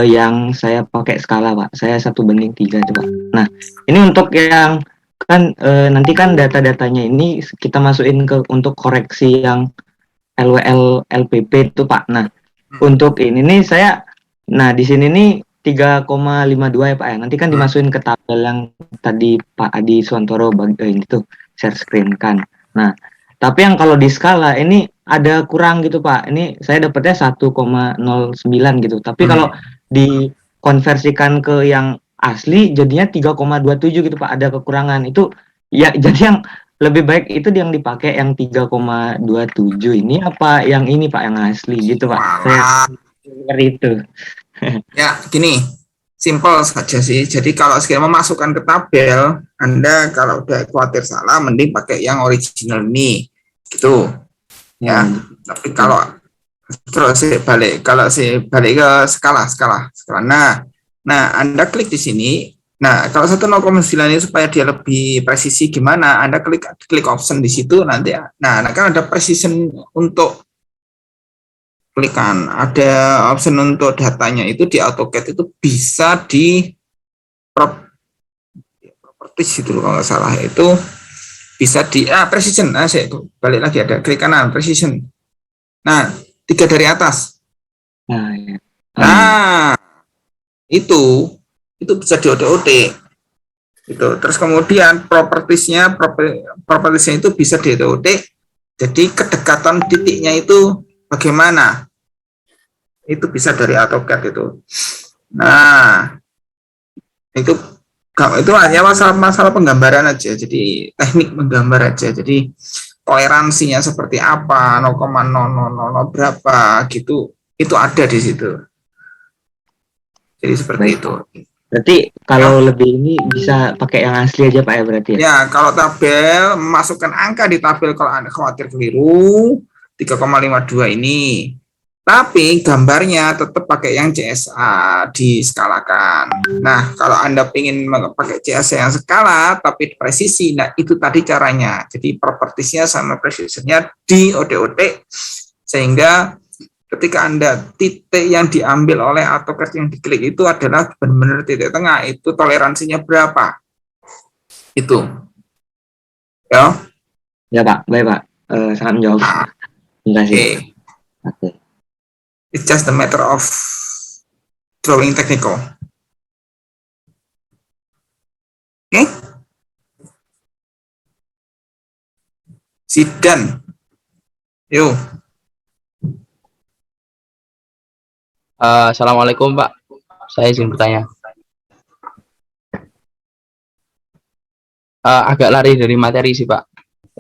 yang saya pakai skala Pak. Saya 1:3 itu Pak. Nah, ini untuk yang kan nanti kan data-datanya ini kita masukin ke untuk koreksi yang LWL LPP itu Pak. Nah, untuk ini nih saya, nah di sini nih 3,52 ya Pak ya. Nanti kan dimasukin ke tabel yang tadi Pak Adi Suwantoro ini tuh share screen kan. Nah, tapi yang kalau di skala ini ada kurang gitu Pak. Ini saya dapatnya 1,09 gitu. Tapi kalau dikonversikan ke yang asli jadinya 3,27 gitu Pak. Ada kekurangan. Itu ya jadi yang lebih baik itu yang dipakai yang 3,27 ini apa yang ini Pak yang asli gitu Pak. Saya Walah. seperti itu. Ya, gini, simpel saja sih. Jadi kalau sekiranya memasukkan ke tabel, Anda kalau udah khawatir salah, mending pakai yang original ini, gitu. Ya, tapi kalau terus saya balik ke skala. Nah, Anda klik di sini. Nah, kalau 1,9 ini supaya dia lebih presisi gimana? Anda klik option di situ nanti. Nah, kan ada precision untuk klikan, ada option untuk datanya itu di AutoCAD itu bisa di properties itu kalau nggak salah itu bisa di precision. Nah, saya balik lagi ada klik kanan precision. Nah, 3 dari atas. Nah, ya. Nah, itu bisa di ODOT. Itu. Terus kemudian propertiesnya itu bisa di ODOT. Jadi kedekatan titiknya itu bagaimana? Itu bisa dari AutoCAD itu. Nah, itu hanya masalah penggambaran aja. Jadi teknik menggambar aja. Jadi toleransinya seperti apa, 0,0000 berapa gitu. Itu ada di situ. Jadi seperti itu. Berarti kalau lebih ini bisa pakai yang asli aja Pak ya berarti ya? Ya, kalau tabel memasukkan angka di tabel kalau Anda khawatir keliru 3,52 ini. Tapi gambarnya tetap pakai yang CSA diskalakan. Nah, kalau Anda ingin pakai CSA yang skala tapi presisi, nah itu tadi caranya. Jadi propertiesnya sama precisionnya di ODOT sehingga ketika Anda titik yang diambil oleh AutoCAD yang diklik itu adalah benar-benar titik tengah, itu toleransinya berapa? Itu. Ya. Ya Pak, baik Pak. Sangat menjawab. Terima kasih. Oke. It's just a matter of drawing technical. Oke? Sidan. Yuk. Assalamualaikum Pak. Saya izin bertanya. Agak lari dari materi sih Pak.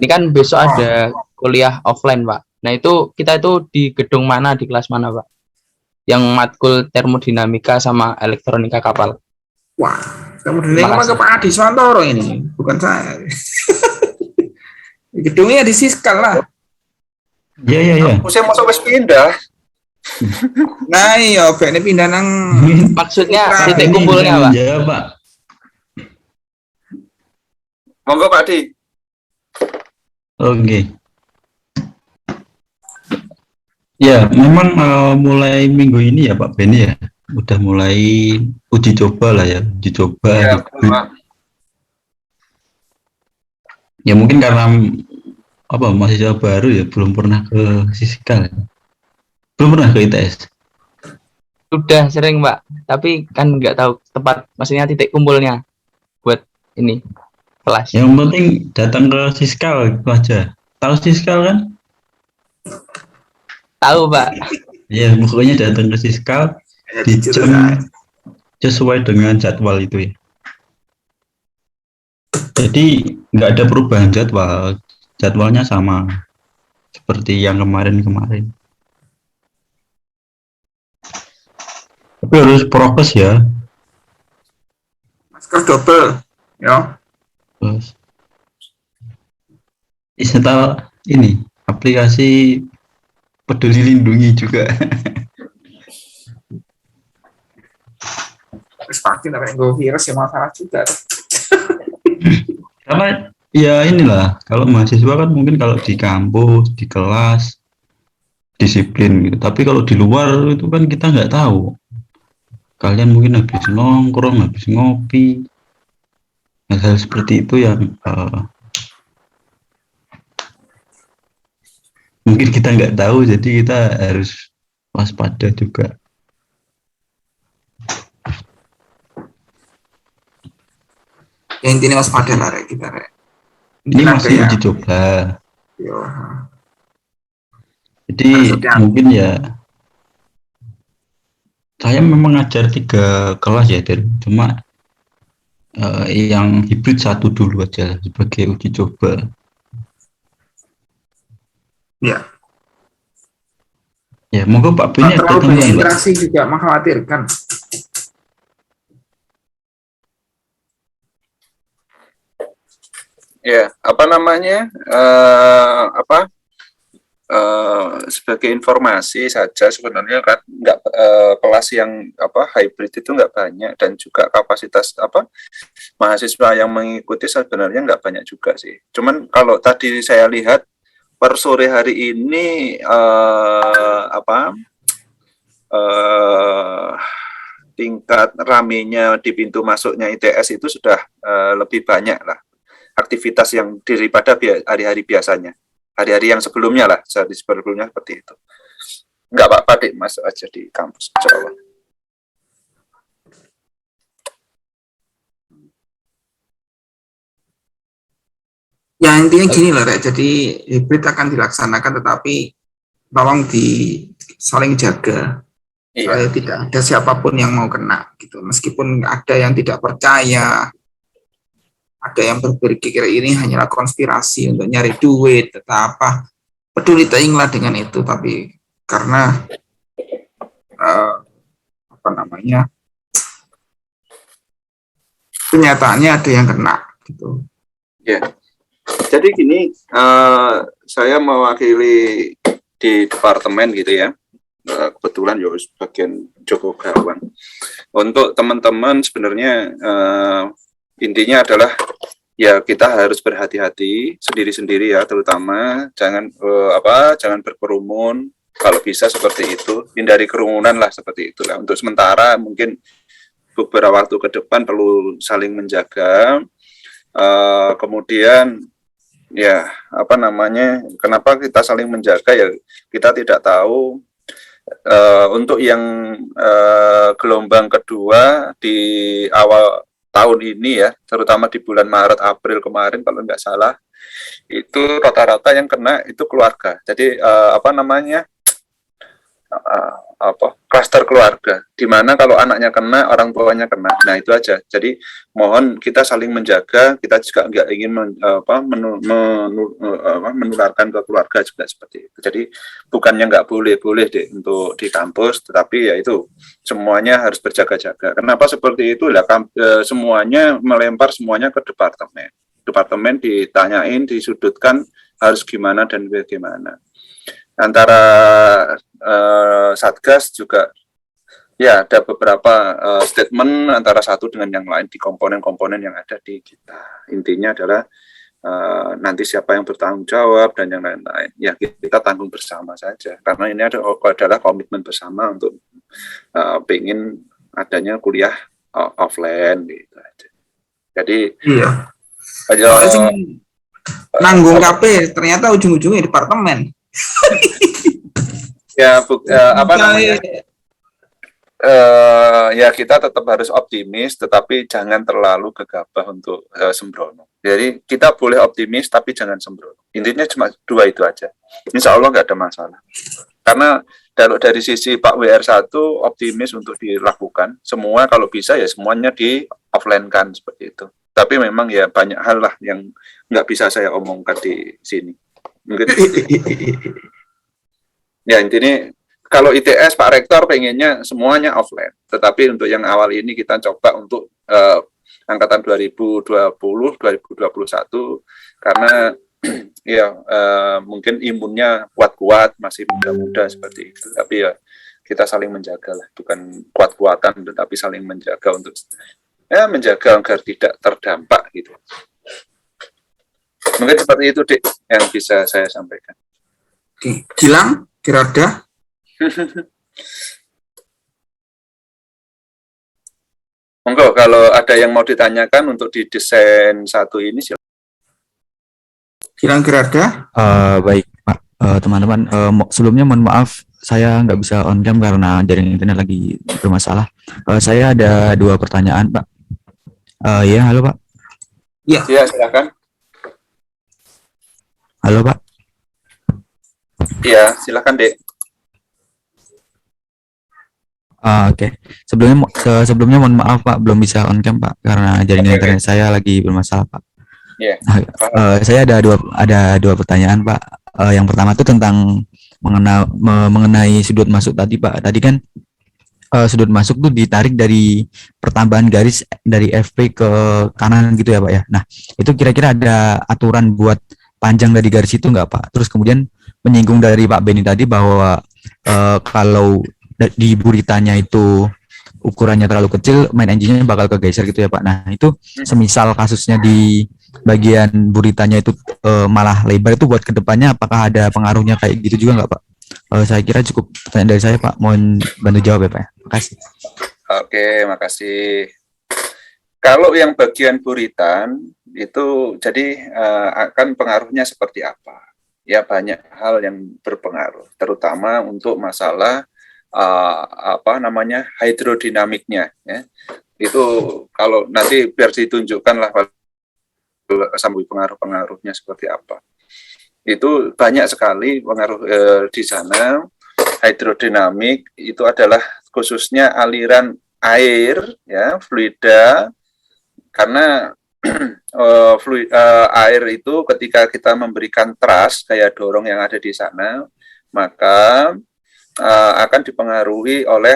Ini kan besok ada kuliah offline Pak. Nah itu kita itu di gedung mana, di kelas mana Pak? Yang matkul termodinamika sama elektronika kapal. Wah, kamu dengar ke Pak Adi Suwantoro ini, bukan saya. Gedungnya di Siskal lah. Iya. Saya masuk wis pindah. Nah iya, ini pindah nang. Maksudnya titik kumpulnya Pak. Ya Pak. Monggo Pak Adi. Oke. Ya, memang mulai minggu ini ya Pak Beni ya, udah mulai uji coba lah ya, uji coba. Ya, ya mungkin karena mahasiswa baru ya, belum pernah ke Siskal, belum pernah ke ITS. Sudah sering Pak, tapi kan nggak tahu tempat, maksudnya titik kumpulnya buat ini kelas. Yang penting datang ke Siskal itu aja. Tahu Siskal kan? Tahu Pak. Ya pokoknya datang ke Siskal di jam sesuai dengan jadwal itu ya. Jadi nggak ada perubahan jadwal, jadwalnya sama seperti yang kemarin. Tapi harus prokes ya. Masker double, ya. Terus install ini aplikasi Peduli Lindungi juga. Terus pasti tapi gue virus ya masalah juga. Karena ya inilah, kalau mahasiswa kan mungkin kalau di kampus, di kelas, disiplin gitu. Tapi kalau di luar itu kan kita nggak tahu. Kalian mungkin habis nongkrong, habis ngopi, hal-hal seperti itu yang mungkin kita nggak tahu, jadi kita harus waspada juga. Ya intinya waspada lah Rek, kita Rek. Ini Mungkin masih ada uji yang- coba, Yo, jadi Maksudnya? mungkin ya saya memang ngajar 3 kelas ya, cuma yang hibrid 1 dulu aja sebagai uji coba. Ya. Ya, moga Pak Beni ada Terlalu banyak tambahan, Pak. interaksi juga mengkhawatirkan. Ya, apa namanya? Sebagai informasi saja sebenarnya kan nggak kelas yang hybrid itu nggak banyak, dan juga kapasitas mahasiswa yang mengikuti sebenarnya nggak banyak juga sih. Cuman kalau tadi saya lihat per sore hari ini tingkat ramenya di pintu masuknya ITS itu sudah lebih banyak lah aktivitas yang daripada hari-hari biasanya, hari-hari yang sebelumnya lah, hari sebelumnya seperti itu. Nggak apa-apa deh, masuk aja di kampus, insya Allah. Ya intinya gini lah Rek, jadi hybrid akan dilaksanakan tetapi tolong saling jaga. Supaya tidak ada siapapun yang mau kena gitu. Meskipun ada yang tidak percaya, ada yang berpikir ini hanyalah konspirasi untuk nyari duit atau apa, peduli teinglah dengan itu. Tapi karena kenyataannya ada yang kena gitu. Ya, jadi gini, saya mewakili di departemen gitu ya. Kebetulan ya bagian Joko Gawang. Untuk teman-teman sebenarnya intinya adalah ya kita harus berhati-hati sendiri-sendiri ya, terutama jangan jangan berkerumun, kalau bisa seperti itu, hindari kerumunan lah seperti itulah. Untuk sementara mungkin beberapa waktu ke depan perlu saling menjaga. Kemudian ya kenapa kita saling menjaga ya, kita tidak tahu untuk yang gelombang kedua di awal tahun ini ya, terutama di bulan Maret April kemarin kalau nggak salah, itu rata-rata yang kena itu keluarga. Jadi klaster keluarga, di mana kalau anaknya kena, orang tuanya kena. Nah itu aja. Jadi mohon kita saling menjaga. Kita juga nggak ingin menularkan ke keluarga juga seperti itu. Jadi bukannya nggak boleh deh untuk di kampus, tetapi ya itu semuanya harus berjaga-jaga. Kenapa seperti itu? Lah semuanya melempar semuanya ke departemen. Departemen ditanyain, disudutkan harus gimana dan bagaimana. Antara Satgas juga ya ada beberapa statement antara satu dengan yang lain di komponen-komponen yang ada di kita. Intinya adalah nanti siapa yang bertanggung jawab dan yang lain-lain. Ya kita tanggung bersama saja, karena ini adalah komitmen bersama untuk pengen adanya kuliah offline gitu aja. Jadi iya. Soalnya sih nanggung KP ternyata ujung-ujungnya departemen. Ya ya kita tetap harus optimis, tetapi jangan terlalu gegabah untuk sembrono. Jadi kita boleh optimis tapi jangan sembrono. Intinya cuma 2 itu aja. Insya Allah nggak ada masalah. Karena kalau dari sisi Pak WR1 optimis untuk dilakukan semua, kalau bisa ya semuanya di offline kan seperti itu. Tapi memang ya banyak hal lah yang nggak bisa saya omongkan di sini. Mungkin ya intinya kalau ITS Pak Rektor pengennya semuanya offline, tetapi untuk yang awal ini kita coba untuk angkatan 2020 2021 karena ya mungkin imunnya kuat-kuat, masih muda-muda seperti itu, tapi ya kita saling menjaga lah, bukan kuat-kuatan tetapi saling menjaga untuk menjaga agar tidak terdampak gitu. Mungkin seperti itu Dik yang bisa saya sampaikan. Oke, Gilang, kira-kira Monggo kalau ada yang mau ditanyakan untuk di desain satu ini silakan. Gilang kira-kira Baik, Pak. Teman-teman, sebelumnya mohon maaf saya nggak bisa on cam karena jaringan internet lagi bermasalah. Saya ada 2 pertanyaan, Pak. Ya, halo Pak. Ya silakan. Halo Pak. Ya silakan Dek. Oke. Sebelumnya mohon maaf Pak, belum bisa on cam Pak karena jaringan internet saya lagi bermasalah Pak. Ya. Saya ada dua pertanyaan Pak. Yang pertama itu tentang mengenai sudut masuk tadi Pak. Tadi kan sudut masuk tuh ditarik dari pertambahan garis dari FP ke kanan gitu ya Pak ya. Nah itu kira-kira ada aturan buat panjang dari garis itu nggak Pak? Terus kemudian menyinggung dari Pak Beni tadi bahwa kalau di buritanya itu ukurannya terlalu kecil, main engine-nya bakal kegeser gitu ya Pak. Nah itu semisal kasusnya di bagian buritanya itu malah lebar, itu buat kedepannya apakah ada pengaruhnya kayak gitu juga nggak Pak? Saya kira cukup pertanyaan dari saya Pak, mohon bantu jawab ya Pak. Makasih. Oke, makasih. Kalau yang bagian buritan itu jadi akan pengaruhnya seperti apa? Ya banyak hal yang berpengaruh, terutama untuk masalah hidrodinamiknya. Ya. Itu kalau nanti biar ditunjukkan lah sampai pengaruh-pengaruhnya seperti apa. Itu banyak sekali pengaruh di sana. Hidrodinamik itu adalah khususnya aliran air, ya fluida, karena air itu ketika kita memberikan thrust kayak dorong yang ada di sana, maka akan dipengaruhi oleh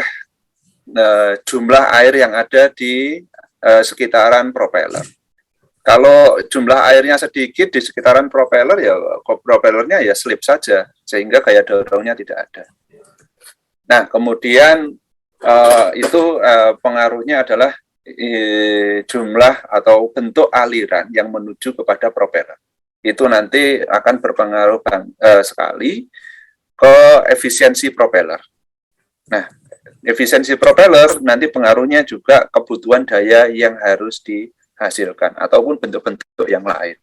jumlah air yang ada di sekitaran propeller. Kalau jumlah airnya sedikit di sekitaran propeller, ya propellernya ya slip saja, sehingga gaya dorongnya tidak ada. Nah, kemudian itu pengaruhnya adalah jumlah atau bentuk aliran yang menuju kepada propeller. Itu nanti akan berpengaruh sekali ke efisiensi propeller. Nah, efisiensi propeller nanti pengaruhnya juga kebutuhan daya yang harus dihasilkan ataupun bentuk-bentuk yang lain.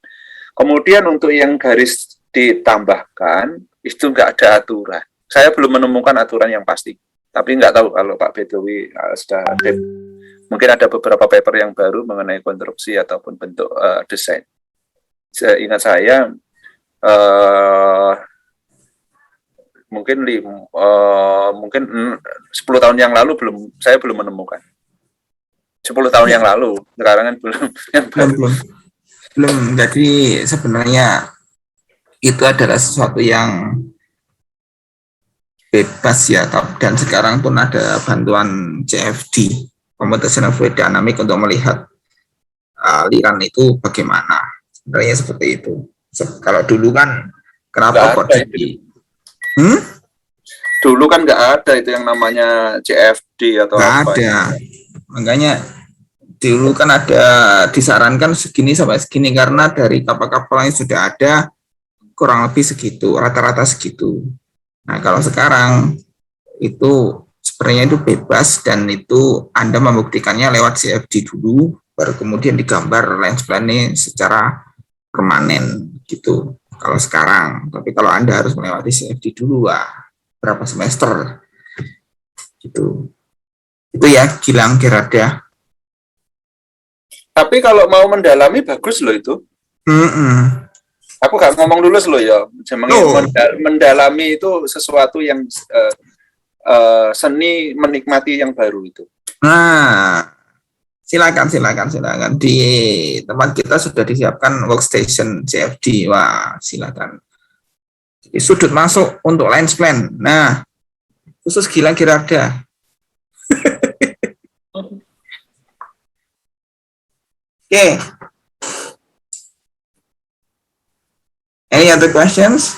Kemudian untuk yang garis ditambahkan itu nggak ada aturan. Saya belum menemukan aturan yang pasti, tapi nggak tahu kalau Pak Bedowi sudah ada. Mungkin ada beberapa paper yang baru mengenai konstruksi ataupun bentuk desain. Ingat saya mungkin 10 tahun yang lalu saya belum menemukan. 10 tahun yang lalu, sekarang kan belum. Jadi sebenarnya itu adalah sesuatu yang bebas ya, dan sekarang pun ada bantuan CFD, computational fluid dynamics, untuk melihat aliran itu bagaimana. Sebenarnya seperti itu. Kalau dulu kan kenapa kok dulu kan nggak ada itu yang namanya CFD atau nggak apa? Ada. Makanya dulu kan ada disarankan segini sampai segini karena dari kapal-kapal yang sudah ada kurang lebih segitu, rata-rata segitu. Nah, kalau sekarang itu sebenarnya itu bebas, dan itu Anda membuktikannya lewat CFD dulu, baru kemudian digambar lens plan-nya secara permanen gitu. Kalau sekarang, tapi kalau Anda harus melewati CFD dulu, berapa semester gitu. Itu ya, Gilang kira-kira. Tapi kalau mau mendalami bagus loh itu. Aku gak ngomong dulu loh ya. Mendalami itu sesuatu yang seni menikmati yang baru itu. Nah, silakan. Di tempat kita sudah disiapkan workstation CFD. Wah, silakan. Jadi, sudut masuk untuk lens plan. Nah, khusus Gilang kira-kira. Okay. Any other questions?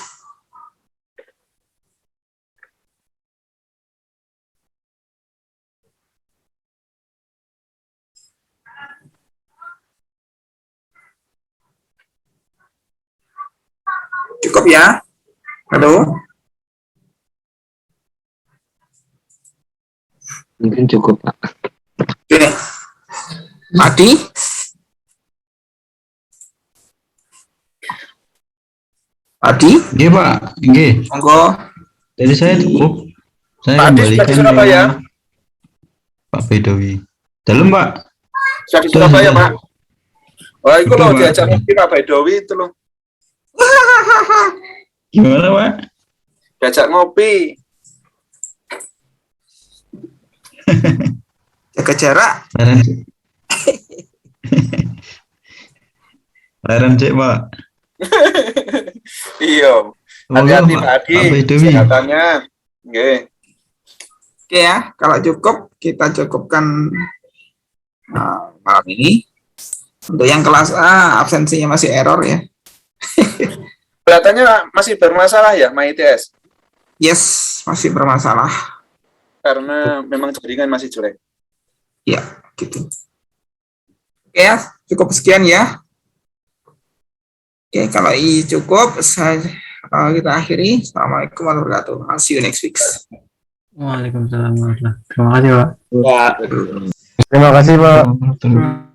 Cukup ya? Halo? Mungkin cukup, Pak. Oke. Adi? Adi? Nggih, Pak. Nggih. Monggo. Jadi saya cukup. Saya Pak Adi sudah di kembalikan Surabaya. ke Pak Bedowi. Dalam, Pak. Sudah di Surabaya, Sudah. Pak. Wah, itu Sudah, loh Pak. diajak ngopi Pak Bedowi itu loh. Gimana, Pak? Diajak ngopi. Jaga jarak. Leren. Leren cek, Pak. Iya. Semoga Hati-hati Pak Adi. Pak Bedowi. Kesehatannya. Nggih. Oke ya, kalau cukup kita cukupkan malam ini. Untuk yang kelas A absensinya masih error ya. Kelihatannya masih bermasalah ya, MyITS. Yes, masih bermasalah. Karena memang jaringan masih jelek. Ya, gitu. Oke ya, cukup sekian ya. Oke, kalau ini cukup, kita akhiri. Assalamualaikum warahmatullahi wabarakatuh. I'll see you next week. Waalaikumsalam warahmatullahi wabarakatuh. Terima kasih, Pak. Ya. Terima kasih, Pak. Warahmatullahi